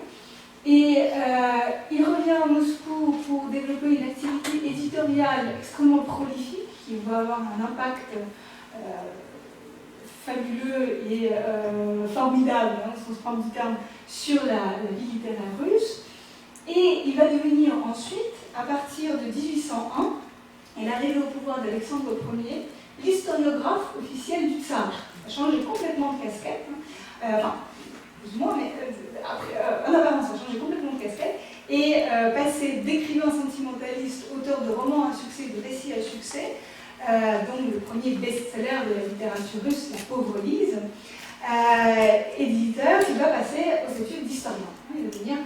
Et il revient à Moscou pour développer une activité éditoriale extrêmement prolifique qui va avoir un impact fabuleux et formidable, au sens propre du terme, sur la vie littéraire russe. Et il va devenir ensuite, à partir de 1801, et l'arrivée au pouvoir d'Alexandre Ier, l'historiographe officiel du tsar. Ça a changé complètement de casquette. Enfin, plus ou moins, mais en apparence, ça a changé complètement de casquette. Et passé d'écrivain sentimentaliste, auteur de romans à succès, de récits à succès, dont le premier best-seller de la littérature russe, La pauvre Lise, éditeur, il va passer aux études d'historien. Il va devenir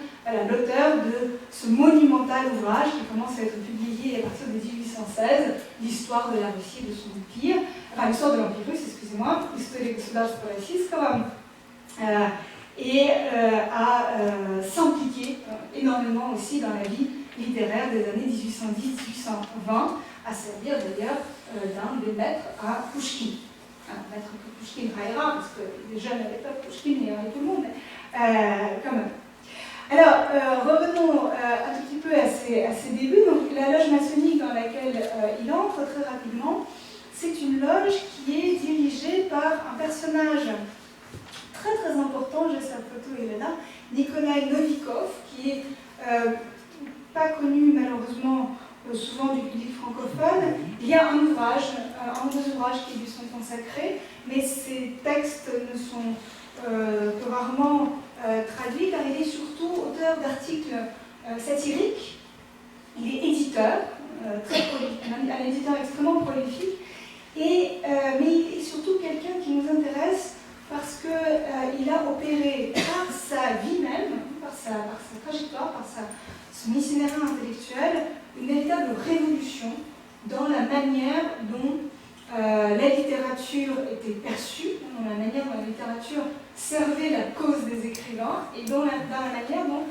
l'auteur de ce monumental ouvrage qui commence à être publié à partir de 1816, l'histoire de la Russie et de son empire, enfin l'histoire de l'Empire russe, excusez-moi, История государства российского, et à s'impliquer énormément aussi dans la vie littéraire des années 1810-1820, à servir d'ailleurs d'un des maîtres à Pouchkine. Maître que Pouchkine raillera, parce qu'il est jeune à l'époque, Pouchkine et tout le monde, mais quand même. Alors, revenons un tout petit peu à ses débuts. Donc, la loge maçonnique dans laquelle il entre très rapidement, c'est une loge qui est dirigée par un personnage très très important, j'ai sa photo, il est là, Nikolai Novikov, qui est pas connu malheureusement souvent du public francophone. Il y a un ouvrage, un ou deux ouvrages qui lui sont consacrés, mais ces textes ne sont que rarement traduits, car il est surtout auteur d'articles satiriques. Il est éditeur, très prolifique, un éditeur extrêmement prolifique, mais il est surtout quelqu'un qui nous intéresse parce qu'il a opéré par sa vie même, par sa trajectoire, par son itinéraire intellectuel, une véritable révolution dans la manière dont la littérature était perçue, dans la manière dont la littérature servait la cause des écrivains et dans la manière dont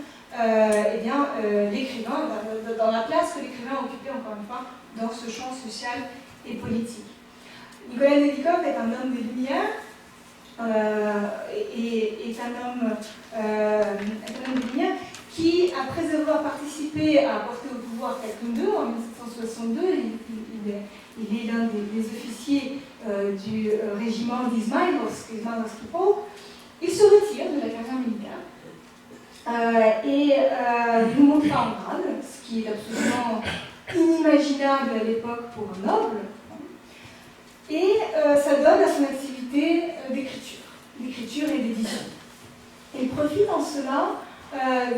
l'écrivain, dans la place que l'écrivain occupait encore une fois dans ce champ social et politique. Nikolai Novikov est un homme des Lumières, est un homme des Lumières qui, après avoir participé à apporter au pouvoir Catherine II en 1762, il est l'un des officiers du régiment d'Izmaïlovsk, il se retire de la carrière militaire et nous monte pas en grade, ce qui est absolument inimaginable à l'époque pour un noble. Et ça donne à son activité d'écriture et d'édition. Il profite en cela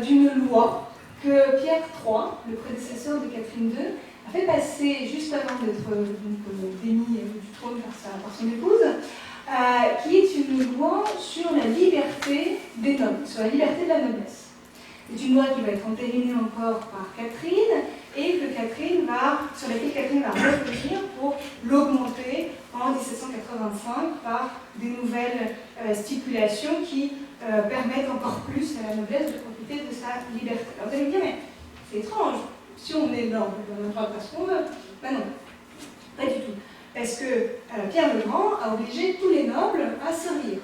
d'une loi que Pierre III, le prédécesseur de Catherine II, a fait passer juste avant d'être démis du trône par son épouse, qui est une une loi sur la liberté des nobles, sur la liberté de la noblesse. C'est une loi qui va être entérinée encore par Catherine et sur laquelle Catherine va revenir pour l'augmenter en 1785 par des nouvelles stipulations qui permettent encore plus à la noblesse de profiter de sa liberté. Alors vous allez me dire, mais c'est étrange, si on est noble, on a le droit de faire ce qu'on veut. Ben non, pas du tout. Parce que Pierre le Grand a obligé tous les nobles à servir.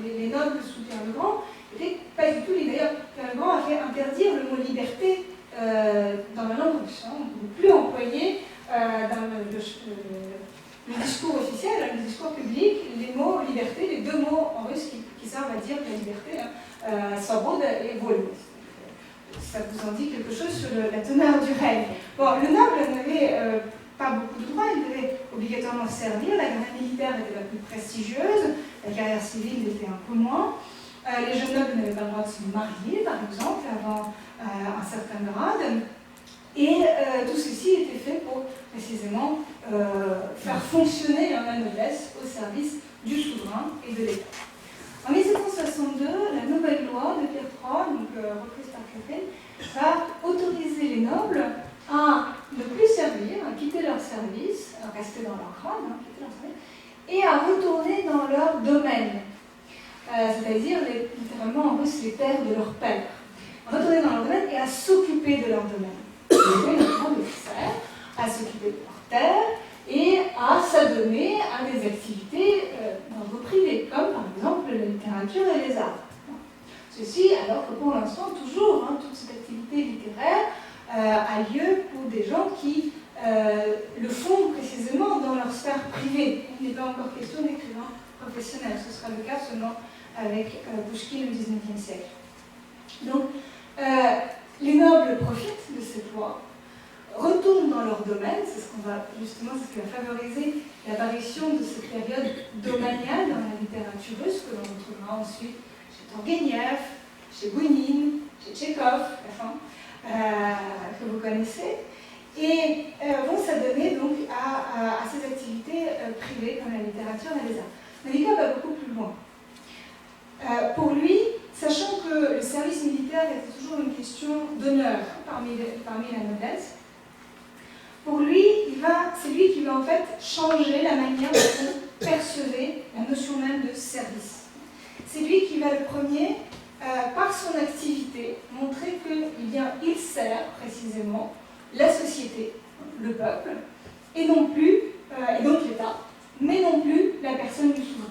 Les nobles sous Pierre le Grand n'étaient pas du tout les. D'ailleurs, Pierre le Grand a fait interdire le mot liberté dans la langue russe. On ne pouvait plus employer dans le discours officiel, le discours public, les mots liberté, les deux mots en russe qui servent à dire la liberté, svoboda et voľnosť. Ça vous en dit quelque chose sur la teneur du règne. Bon, le noble n'avait pas beaucoup de droits, il devait obligatoirement servir, la carrière militaire était la plus prestigieuse, la carrière civile était un peu moins. Les jeunes nobles n'avaient pas le droit de se marier, par exemple, avant un certain grade. Et tout ceci était fait pour précisément faire fonctionner la noblesse au service du souverain et de l'État. En 1762, la nouvelle loi de Pierre III, donc reprise par Catherine, va autoriser les nobles à ne plus servir, à quitter leur service, à rester dans leur grade, quitter leur service, et à retourner dans leur domaine. C'est-à-dire littéralement en russe les terres de leur père. À retourner dans leur domaine et à s'occuper de leur domaine. Notamment de faire, à s'occuper de leur terre et à s'adonner à des activités d'ordre privé, comme par exemple la littérature et les arts. Ceci alors que pour l'instant, toujours, toute cette activité littéraire a lieu pour des gens qui le font précisément dans leur sphère privée. Il n'est pas encore question d'écrivains professionnels. Ce sera le cas seulement avec Pouchkine au XIXe siècle. Donc, les nobles profitent de cette loi, retournent dans leur domaine, c'est ce qu'on va justement, c'est ce qui va favoriser l'apparition de cette période domaniale dans la littérature russe que l'on retrouvera ensuite chez Turgenev, chez Bounine, chez Tchekhov, que vous connaissez, et vont s'adonner donc à ces activités privées comme la littérature et les arts. Nabokov va beaucoup plus loin. Pour lui, sachant que le service militaire était toujours une question d'honneur parmi la noblesse, pour lui, c'est lui qui va en fait changer la manière dont on percevait la notion même de service. C'est lui qui va le premier, par son activité, montrer qu'il sert précisément la société, le peuple, et non plus, et donc l'État, mais non plus la personne du souverain.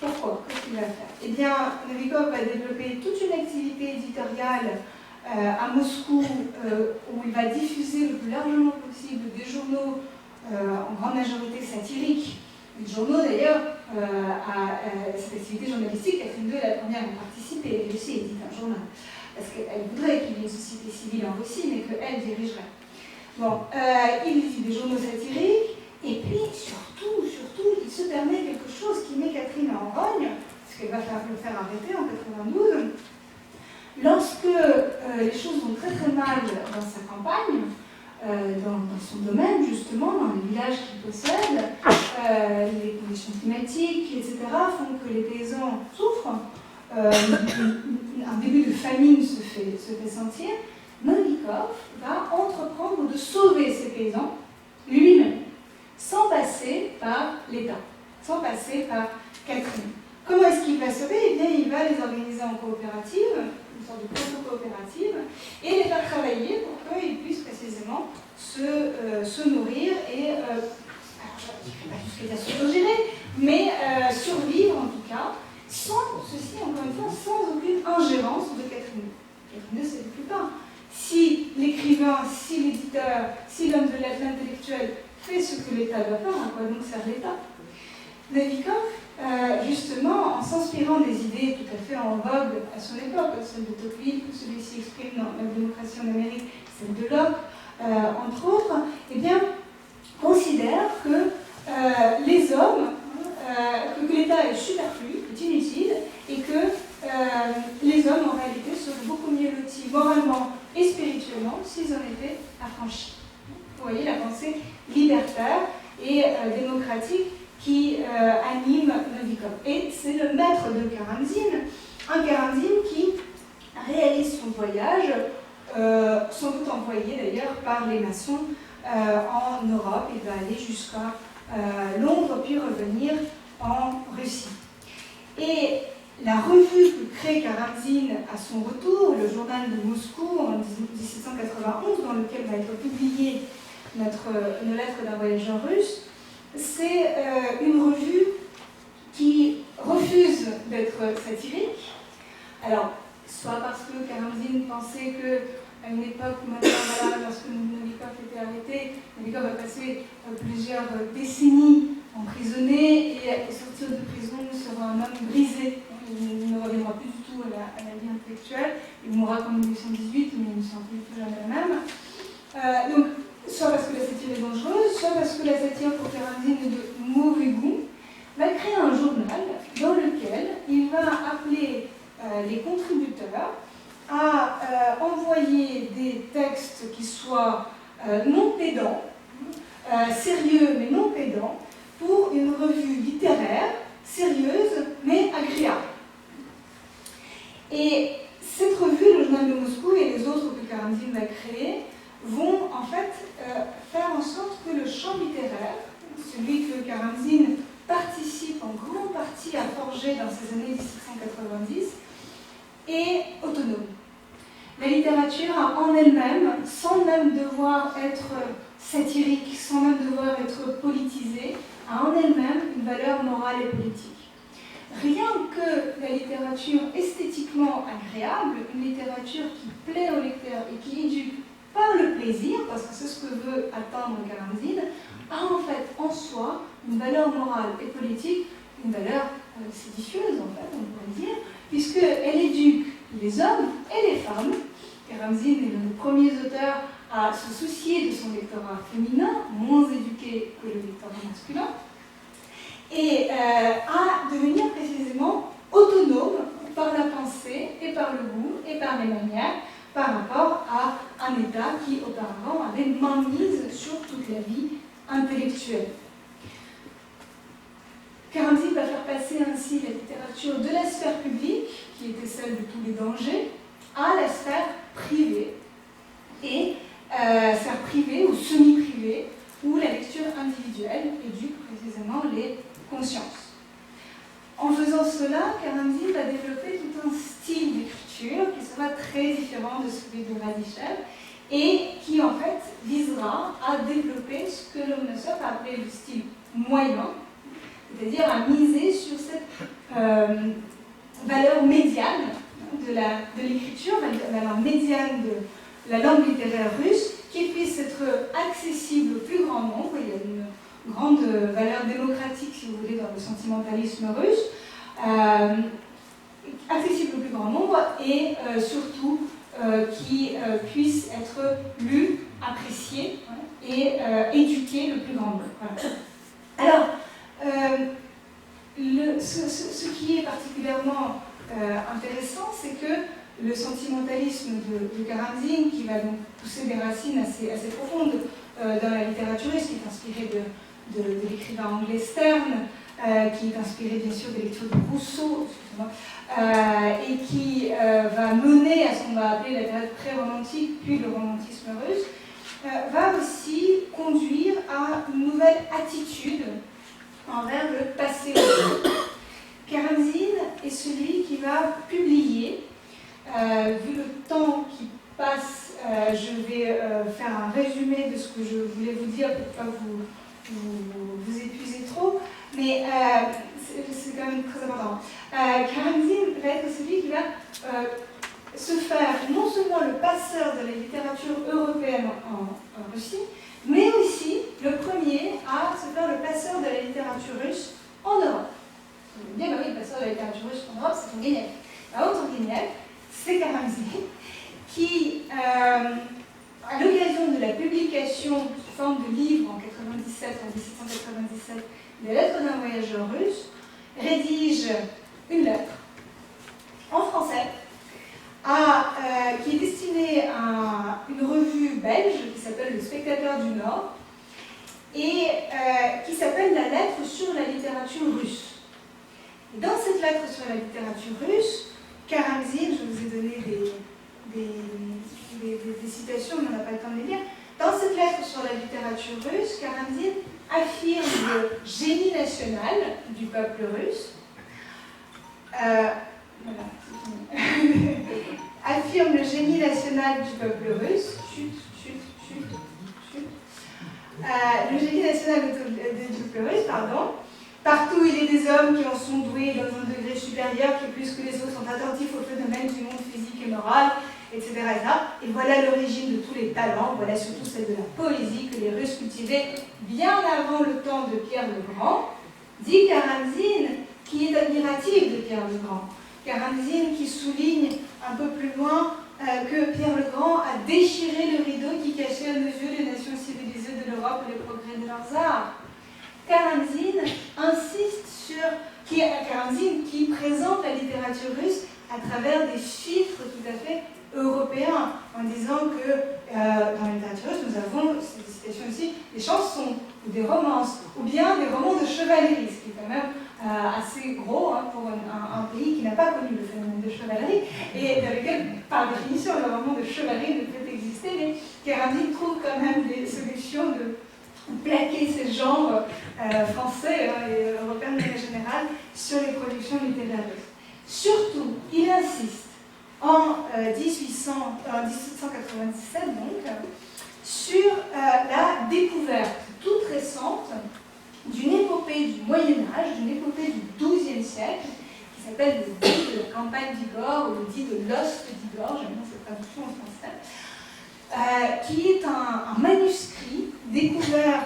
Pourquoi? Qu'est-ce qu'il va faire? Eh bien, Nabokov va développer toute une activité éditoriale à Moscou où il va diffuser le plus largement possible des journaux en grande majorité satiriques. Les journaux, d'ailleurs, à cette activité journalistique, Catherine II est la première à participer. Elle aussi édite un journal. Parce qu'elle voudrait qu'il y ait une société civile en Russie, mais qu'elle dirigerait. Bon, il édite des journaux satiriques. Et puis, surtout, il se permet quelque chose qui met Catherine en rogne, parce qu'elle va le faire arrêter en 92. Lorsque les choses vont très très mal dans sa campagne, dans son domaine justement, dans les villages qu'il possède, les conditions climatiques, etc., font que les paysans souffrent, un début de famine se fait sentir, Nabokov va entreprendre de sauver ces paysans lui-même, sans passer par l'État, sans passer par Catherine. Comment est-ce qu'il va sauver? Eh bien, il va les organiser en coopérative, une sorte de proto-coopérative, et les faire travailler pour qu'ils puissent précisément se nourrir et, alors je ne vais pas jusqu'à dire s'autogérer, mais survivre en tout cas, sans ceci, encore une fois, sans aucune ingérence de Catherine. Catherine ne sait plus pas. Si l'écrivain, si l'éditeur, si l'homme de lettres, l'intellectuel fait ce que l'État doit faire, à quoi donc sert l'État? Nabokov, justement, en s'inspirant des idées tout à fait en vogue à son époque, celle de Tocqueville, que celui-ci exprime dans La démocratie en Amérique, celle de Locke, entre autres, eh bien, considère que les hommes, que l'État est superflu, est inutile, et que les hommes, en réalité, seraient beaucoup mieux lotis moralement et spirituellement s'ils en étaient affranchis. Vous voyez la pensée libertaire et démocratique qui anime Novikov. Et c'est le maître de Karamzine, un Karamzine qui réalise son voyage, sans doute envoyé d'ailleurs par les maçons en Europe. Il va aller jusqu'à Londres, puis revenir en Russie. Et la revue que crée Karamzine à son retour, le journal de Moscou en 1791, dans lequel va être publiée nos lettres d'un voyageur russe, c'est une revue qui refuse d'être satirique. Alors, soit parce que Karamzine pensait qu'à une époque où maintenant, voilà, lorsque Novikov était arrêté, Novikov a passé plusieurs décennies emprisonné et à sortir de prison sera un homme brisé. Il ne reviendra plus du tout à la vie intellectuelle. Il mourra en 1918, mais il ne sera plus jamais le même. Donc, soit parce que la satire est dangereuse, soit parce que la satire pour Karamzine est de mauvais goût, va créer un journal dans lequel il va appeler les contributeurs à envoyer des textes qui soient non pédants, sérieux mais non pédants, pour une revue littéraire, sérieuse mais agréable. Et cette revue, le journal de Moscou et les autres que Karamzine va créer, vont en fait faire en sorte que le champ littéraire, celui que Karamzine participe en grande partie à forger dans ces années 1790, est autonome. La littérature en elle-même, sans même devoir être satirique, sans même devoir être politisée, a en elle-même une valeur morale et politique. Rien que la littérature esthétiquement agréable, une littérature qui plaît au lecteur et qui éduque par le plaisir, parce que c'est ce que veut atteindre Karamzine, a en fait en soi une valeur morale et politique, une valeur séditieuse en fait, on pourrait dire, puisqu'elle éduque les hommes et les femmes. Karamzine est l'un des premiers auteurs à se soucier de son lectorat féminin, moins éduqué que le lectorat masculin, et à devenir précisément autonome par la pensée et par le goût et par les manières par rapport à un État qui auparavant avait mainmise sur toute la vie intellectuelle. Karamzine va faire passer ainsi la littérature de la sphère publique, qui était celle de tous les dangers, à la sphère privée, et sphère privée ou semi-privée, où la lecture individuelle éduque précisément les consciences. En faisant cela, Karamzine va développer tout un style d'écriture qui sera très différent de celui de Radichev et qui en fait visera à développer ce que Lomonosov a appelé le style moyen, c'est-à-dire à miser sur cette valeur médiane de l'écriture, la valeur médiane de la langue littéraire russe, qui puisse être accessible au plus grand nombre. Il y a une grande valeur démocratique, si vous voulez, dans le sentimentalisme russe, accessible au plus grand nombre et surtout qui puisse être lu, apprécié et éduqué le plus grand nombre. Voilà. Alors, ce qui est particulièrement intéressant, c'est que le sentimentalisme de Karamzine, qui va donc pousser des racines assez profondes dans la littérature russe, qui est inspiré de l'écrivain anglais Sterne, qui est inspiré bien sûr des lectures de Rousseau, et qui va mener à ce qu'on va appeler la période pré-romantique, puis le romantisme russe, va aussi conduire à une nouvelle attitude envers le passé russe. Karamzine est celui qui va publier, vu le temps qui passe, je vais faire un résumé de ce que je voulais vous dire pour ne pas vous épuiser trop, mais c'est quand même très important. Karamzine va être celui qui va se faire non seulement le passeur de la littérature européenne en Russie, mais aussi le premier à se faire le passeur de la littérature russe en Europe. Vous allez me dire, bah oui, le passeur de la littérature russe en Europe, c'est Turgenev. Turgenev, c'est Karamzine qui, à l'occasion de la publication sous forme de livre en 1797, des lettres d'un voyageur russe, rédige une lettre en français qui est destinée à une revue belge qui s'appelle Le Spectateur du Nord et qui s'appelle La lettre sur la littérature russe. Et dans cette lettre sur la littérature russe, Karamzin, je vous ai donné des citations, mais on n'a pas le temps de les lire. Dans cette lettre sur la littérature russe, Karamzin affirme le génie national du peuple russe. Voilà, c'est fini. Affirme le génie national du peuple russe. Chut. Le génie national du peuple russe, pardon. Partout, il est des hommes qui en sont doués dans un degré supérieur, qui plus que les autres sont attentifs aux phénomènes du monde physique et moral, etc. Et voilà l'origine de tous les talents, voilà surtout celle de la poésie que les Russes cultivaient bien avant le temps de Pierre le Grand, dit Karamzin, qui est admiratif de Pierre le Grand. Karamzin qui souligne un peu plus loin que Pierre le Grand a déchiré le rideau qui cachait à nos yeux les nations civilisées de l'Europe et les progrès de leurs arts. Karamzin insiste sur Karamzin qui présente la littérature russe à travers des chiffres tout à fait européens, en disant que dans la littérature russe, nous avons, c'est des citations aussi, des chansons ou des romances, ou bien des romans de chevalerie, ce qui est quand même assez gros pour un pays qui n'a pas connu le phénomène de chevalerie, et dans lequel, par définition, le roman de chevalerie ne peut exister, mais Karamzin trouve quand même des solutions de plaquer ces genres français et européens de manière générale sur les productions littéraires russes. Surtout, il insiste en 1797 donc, sur la découverte toute récente d'une épopée du Moyen-Âge, d'une épopée du XIIe siècle, qui s'appelle le dit de la campagne d'Igor, ou le dit de l'ost d'Igor, j'aime bien cette traduction en français, qui est un manuscrit découvert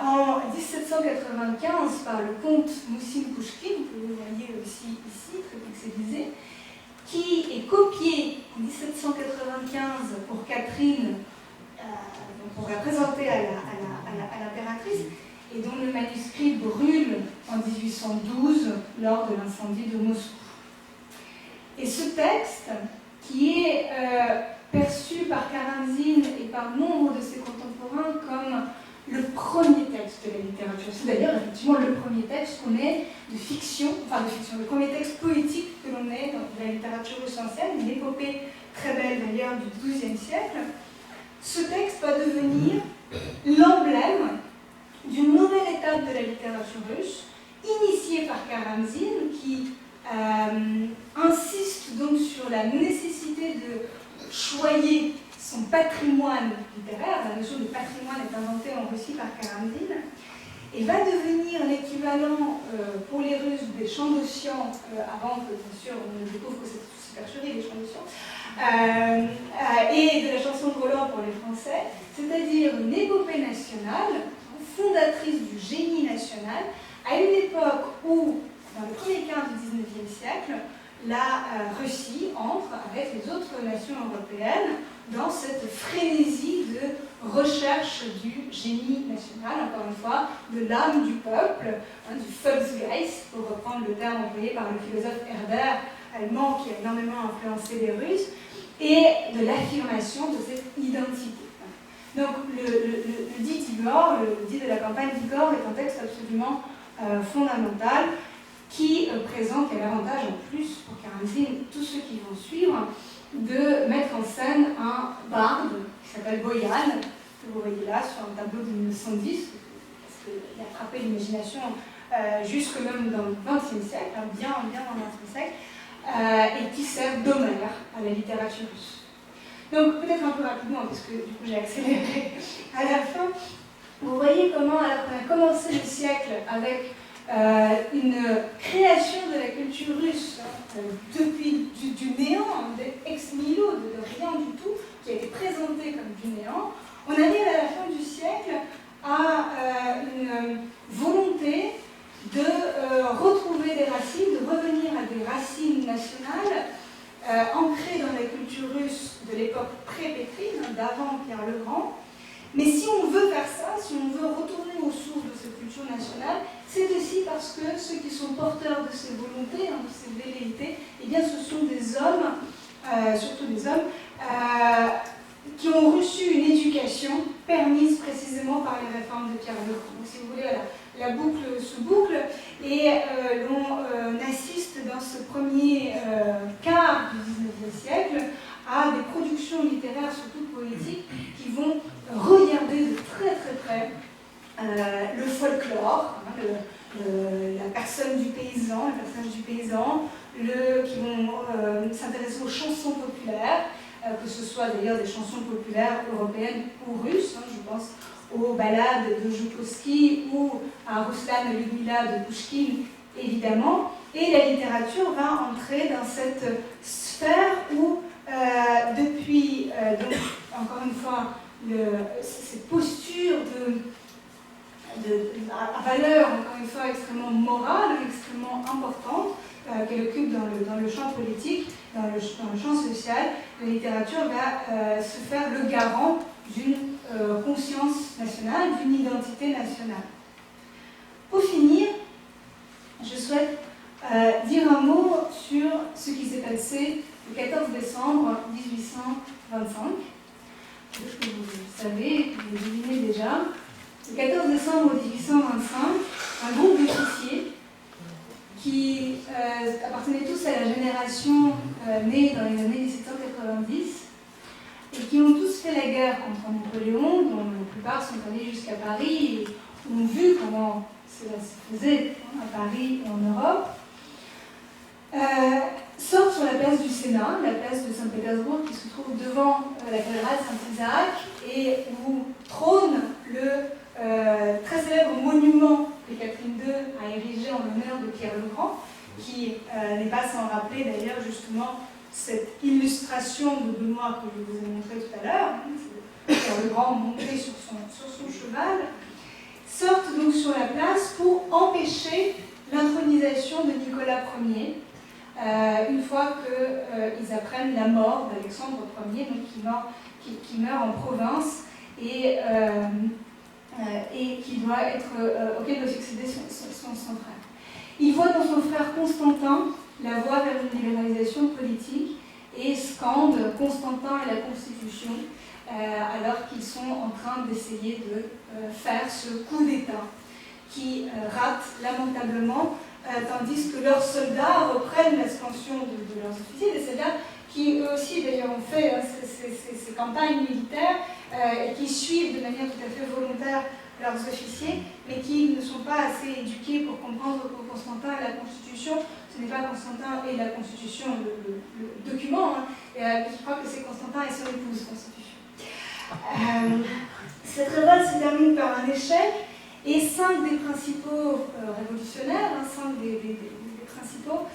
en 1795 par le comte Moussin Pouchkine, que vous voyez aussi ici, très pixelisé, qui est copié en 1795 pour Catherine, pour la présenter à l'impératrice, et dont le manuscrit brûle en 1812 lors de l'incendie de Moscou. Et ce texte, qui est perçu par Karamzin et par nombre de ses contemporains comme le premier texte de la littérature. C'est d'ailleurs effectivement le premier texte qu'on ait de fiction, le premier texte poétique que l'on ait dans la littérature russe ancienne, une épopée très belle d'ailleurs du XIIe siècle. Ce texte va devenir l'emblème d'une nouvelle étape de la littérature russe, initiée par Karamzin, qui insiste donc sur la nécessité de choyer son patrimoine littéraire. La notion de patrimoine est inventée en Russie par Karamzin, et va devenir l'équivalent pour les Russes des chants d'Ossian, avant que, bien sûr, on ne découvre que c'est supercherie, les chants d'Ossian, et de la chanson de Roland pour les Français, c'est-à-dire une épopée nationale, fondatrice du génie national, à une époque où, dans le premier quart du XIXe siècle, la Russie entre avec les autres nations européennes dans cette frénésie de recherche du génie national, encore une fois, de l'âme du peuple, du Volksgeist, pour reprendre le terme employé par le philosophe Herder, allemand, qui a énormément influencé les Russes, et de l'affirmation de cette identité. Donc le dit d'Igor, le dit de la campagne d'Igor, est un texte absolument fondamental, qui présente, et l'avantage en plus pour Karamzin, tous ceux qui vont suivre, de mettre en scène un barde qui s'appelle Boyan, que vous voyez là sur un tableau de 1910, parce qu'il a frappé l'imagination jusque même dans le XXe siècle, bien dans le XXe siècle, et qui sert d'Homère à la littérature russe. Donc peut-être un peu rapidement, parce que du coup j'ai accéléré à la fin, vous voyez comment, alors qu'on a commencé le siècle avec une création de la culture russe depuis du néant, ex nihilo, de rien du tout, qui a été présenté comme du néant, on arrive à la fin du siècle à une volonté de retrouver des racines, de revenir à des racines nationales ancrées dans la culture russe de l'époque pré-Pétrine, d'avant Pierre le Grand. Mais si on veut faire ça, si on veut retourner aux sources de cette culture nationale, c'est aussi parce que ceux qui sont porteurs de ces volontés, de ces velléités, eh bien ce sont des hommes, surtout des hommes, qui ont reçu une éducation permise précisément par les réformes de Pierre le Grand. Donc si vous voulez, voilà, la boucle se boucle et l'on assiste dans ce premier quart du XIXe siècle à des productions littéraires, surtout poétiques, qui vont regarder de très très près le folklore, hein, la personne du paysan, le personnage du paysan, qui vont s'intéresser aux chansons populaires, que ce soit d'ailleurs des chansons populaires européennes ou russes, hein, je pense aux ballades de Joukovski ou à Ruslan et Ludmila de Pouchkine, évidemment, et la littérature va entrer dans cette sphère où, depuis, donc, encore une fois, cette posture à valeur, encore une fois, extrêmement morale, extrêmement importante, qu'elle occupe dans le champ politique, dans le champ social, la littérature va se faire le garant d'une conscience nationale, d'une identité nationale. Pour finir, je souhaite dire un mot sur ce qui s'est passé le 14 décembre 1825. Que vous savez, que vous devinez déjà. Le 14 décembre 1825, un groupe d'officiers qui appartenaient tous à la génération née dans les années 1790 et qui ont tous fait la guerre contre Napoléon, dont la plupart sont allés jusqu'à Paris et ont vu comment cela se faisait à Paris et en Europe, sortent sur la place du Sénat, la place de Saint-Pétersbourg qui se trouve devant la cathédrale Saint-Isaac et où trône le très célèbre monument que Catherine II a érigé en l'honneur de Pierre le Grand, qui n'est pas sans rappeler d'ailleurs justement cette illustration de Benoît que je vous ai montré tout à l'heure, Pierre le Grand monté sur son cheval, sortent donc sur la place pour empêcher l'intronisation de Nicolas Ier, une fois qu'ils apprennent la mort d'Alexandre Ier, donc qui meurt en province et auquel doit succéder son frère. Il voit dans son frère Constantin la voie vers une libéralisation politique et scande Constantin et la Constitution alors qu'ils sont en train d'essayer de faire ce coup d'État qui rate lamentablement, tandis que leurs soldats reprennent l'expansion de leurs officiers, des soldats qui eux aussi d'ailleurs ont fait ces campagnes militaires et qui suivent de manière tout à fait volontaire leurs officiers, mais qui ne sont pas assez éduqués pour comprendre que Constantin et la Constitution, ce n'est pas Constantin et la Constitution le document, hein, je crois que c'est Constantin et son épouse Constitution. Cette révolte se termine par un échec et 5 des principaux révolutionnaires, 5 des principaux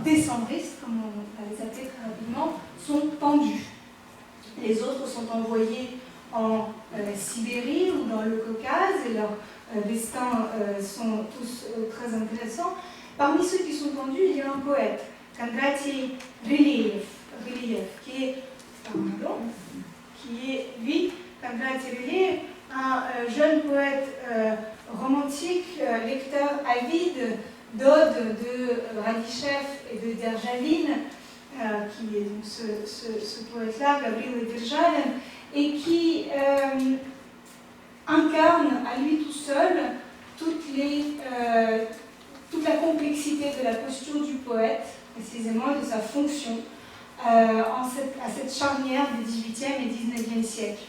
décembristes, comme on va les appeler très rapidement, sont pendus. Les autres sont envoyés en Sibérie ou dans le Caucase et leurs destins sont tous très intéressants. Parmi ceux qui sont pendus, il y a un poète, Kondratий Ryliev, lui, Kondratий Ryliev, un jeune poète romantique, lecteur avide d'odes de Radishev et de Derzhavin, qui est donc ce poète-là, Gabriel Derzhavin, et qui incarne à lui tout seul toute la complexité de la posture du poète, précisément, et de sa fonction à cette charnière du XVIIIe et XIXe siècle.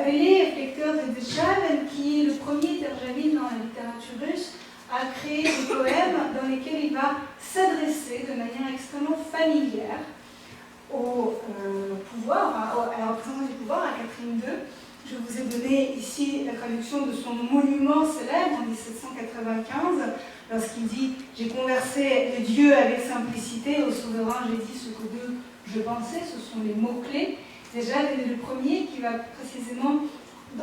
Ryliev, lecteur de Derzhavin, qui est le premier Derzhavin dans la littérature russe, a créé des poèmes dans lesquels il va s'adresser de manière extrêmement familière au pouvoir, à la représentation du pouvoir, à Catherine II. Je vous ai donné ici la traduction de son monument célèbre en 1795, lorsqu'il dit « J'ai conversé le Dieu avec simplicité, au souverain j'ai dit ce que d'eux je pensais », ce sont les mots-clés. Déjà, il est le premier qui va précisément,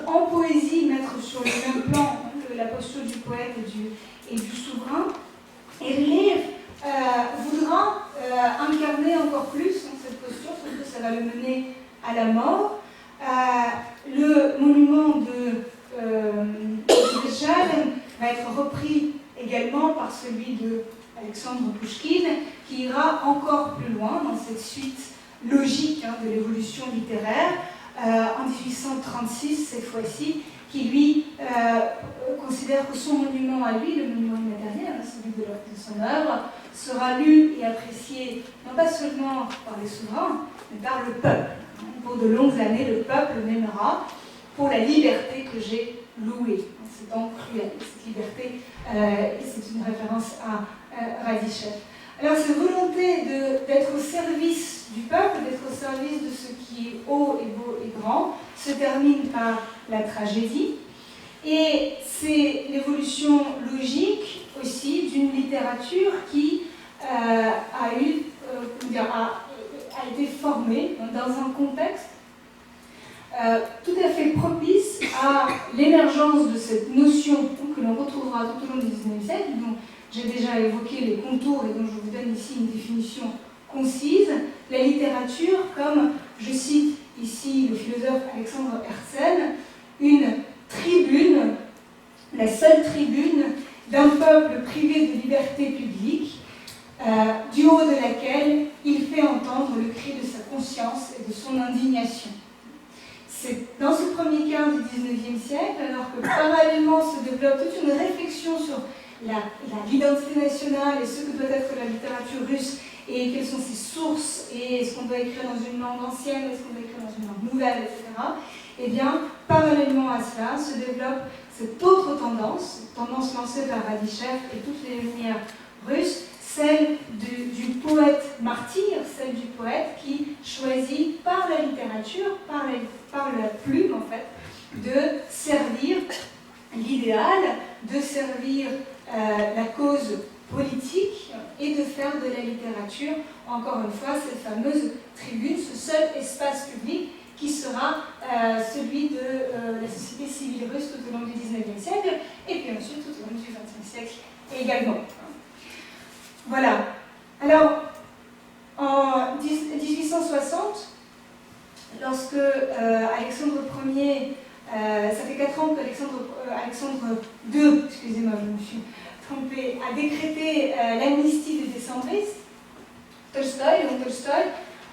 en poésie, mettre sur le même plan la posture du poète et du souverain. Et Ryliev voudra incarner encore plus cette posture, sauf que ça va le mener à la mort. Le monument de Derzhavin va être repris également par celui de Alexandre Pouchkine, qui ira encore plus loin dans cette suite logique de l'évolution littéraire, en 1836 cette fois-ci, qui lui considère que son monument à lui, le monument immatériel, celui de son œuvre, sera lu et apprécié non pas seulement par les souverains, mais par le peuple. Pour de longues années, le peuple m'aimera pour la liberté que j'ai louée. C'est donc cruel, cette liberté, c'est une référence à Radichet. Alors cette volonté d'être au service du peuple, d'être au service de ce qui est haut et beau et grand, se termine par la tragédie. Et c'est l'évolution logique aussi d'une littérature qui a été formée dans un contexte tout à fait propice à l'émergence de cette notion que l'on retrouvera tout au long du XIXe siècle, dont j'ai déjà évoqué les contours et dont je vous donne ici une définition concise. La littérature comme, je cite ici le philosophe Alexandre Herzen, une tribune, la seule tribune d'un peuple privé de liberté publique, du haut de laquelle il fait entendre le cri de sa conscience et de son indignation. C'est dans ce premier quart du XIXe siècle, alors que parallèlement se développe toute une réflexion sur l'identité nationale et ce que doit être la littérature russe et quelles sont ses sources et est-ce qu'on doit écrire dans une langue ancienne, est-ce qu'on doit écrire dans une langue nouvelle, etc. Eh bien, parallèlement à cela se développe cette autre tendance lancée par Radichet et toutes les lumières russes, celle du poète martyr, celle du poète qui choisit par la littérature, par la plume en fait, de servir l'idéal, de servir la cause politique et de faire de la littérature, encore une fois, cette fameuse tribune, ce seul espace public qui sera celui de la société civile russe tout au long du XIXe siècle et puis ensuite tout au long du XXe siècle également. Voilà. Alors, en 1860, lorsque Alexandre Ier, ça fait 4 ans qu'Alexandre II, excusez-moi, je me suis trompée, a décrété l'amnistie des décembristes, Tolstoï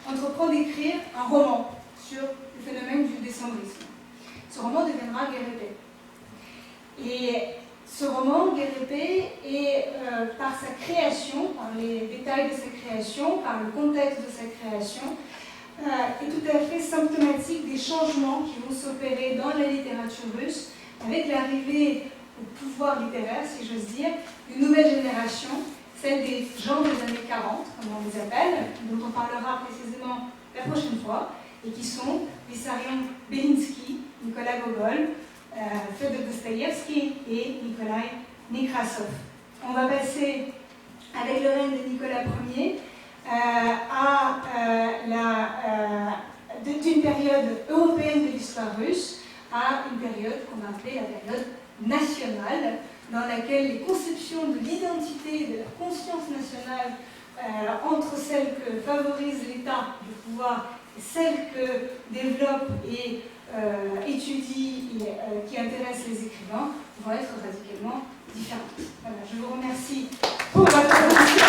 entreprend d'écrire un roman sur le phénomène du décembrisme. Ce roman deviendra Guerre et paix. Et ce roman, Guerre et paix, est par sa création, par les détails de sa création, par le contexte de sa création, est tout à fait symptomatique des changements qui vont s'opérer dans la littérature russe avec l'arrivée au pouvoir littéraire, si j'ose dire, d'une nouvelle génération, celle des gens des années 40, comme on les appelle, dont on parlera précisément la prochaine fois, et qui sont Vissarion Belinsky, Nicolas Gogol, Fyodor Dostoïevski et Nikolai Nekrasov. On va passer, avec le règne de Nicolas Ier, d'une période européenne de l'histoire russe à une période qu'on a appelée la période nationale, dans laquelle les conceptions de l'identité, de la conscience nationale, entre celles que favorise l'État du pouvoir et celles que développe et étudie et qui intéresse les écrivains, vont être radicalement différentes. Voilà, je vous remercie pour votre attention.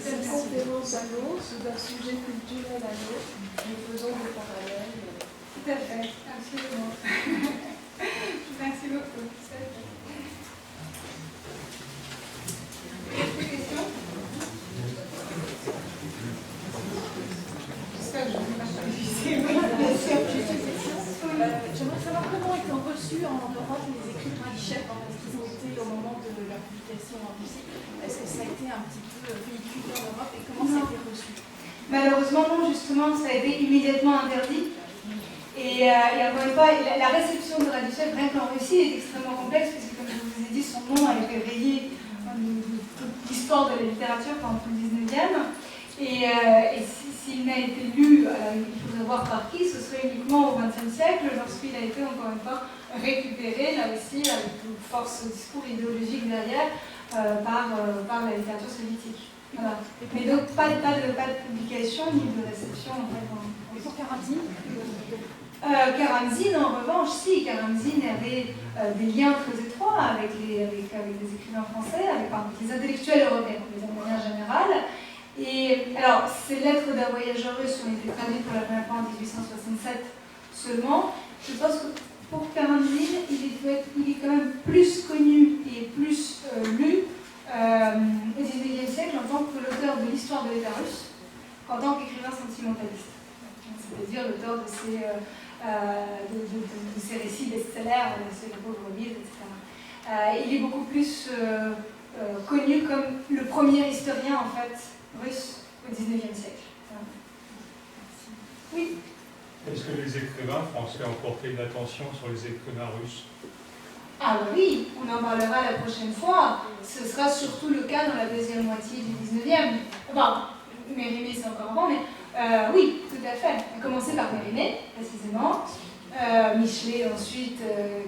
Cette conférence annonce d'un sujet culturel à l'autre, nous faisons des parallèles. Tout à fait, absolument. Merci beaucoup. Des questions? J'espère que je ne vais pas faire difficile. J'aimerais savoir comment étaient reçus en Europe les écrits de Radichet quand ils ont été au moment de leur publication en Russie. Est-ce que ça a été un petit peu véhiculé en Europe et comment ça a été reçu? Malheureusement, non, justement, ça a été immédiatement interdit. Et encore une fois, la réception de Radichet, rien qu'en Russie, est extrêmement complexe, puisque, comme je vous ai dit, son nom a été rayé l'histoire de la littérature pendant tout le 19e. Et s'il n'a été lu, il faudrait voir par qui, ce serait uniquement au XXe siècle, lorsqu'il a été encore une fois récupéré, là aussi, avec une force discours idéologique derrière, par la littérature soviétique. Voilà. Mais donc pas de publication ni de réception en fait. Et pour Karamzin Karamzin, en revanche, si, Karamzin avait des liens très étroits avec les écrivains français, avec les intellectuels européens, de manière générale. Et alors, ces lettres d'un voyageur russe ont été traduites pour la première fois en 1867 seulement. Je pense que pour Karamzin, il est quand même plus connu et plus lu au XIXe siècle en tant que l'auteur de l'histoire de l'État russe qu'en tant qu'écrivain sentimentaliste. C'est-à-dire l'auteur de ces récits best-sellers, C'est la pauvre Lise, etc. Il est beaucoup plus connu comme le premier historien en fait russe au XIXe siècle. Oui. Est-ce que les écrivains français ont porté une attention sur les écrivains russes? Ah oui, on en parlera la prochaine fois. Ce sera surtout le cas dans la deuxième moitié du 19e. Enfin, Mérimée c'est encore avant, mais oui, tout à fait. On a commencé par Mérimée, précisément. Michelet ensuite,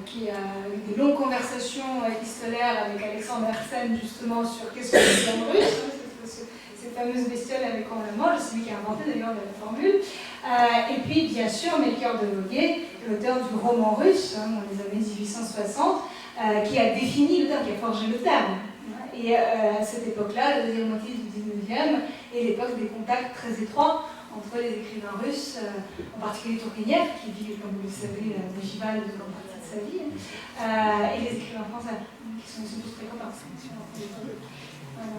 qui a eu de longues conversations épistolaires avec Alexandre Hersen, justement, sur qu'est-ce que c'est l'homme russe, cette fameuse bestiole avec on la mange, c'est lui qui a inventé d'ailleurs la formule. Et puis, bien sûr, Melchior de Voguet, l'auteur du roman russe, dans les années 1860, qui a défini le terme, qui a forgé le terme. Et à cette époque-là, la deuxième moitié du 19e, est l'époque des contacts très étroits entre les écrivains russes, en particulier Tourguenieff, qui vit, comme vous le savez, d'Ogival de grande partie de sa vie, et les écrivains français, qui sont tous très copains. Voilà.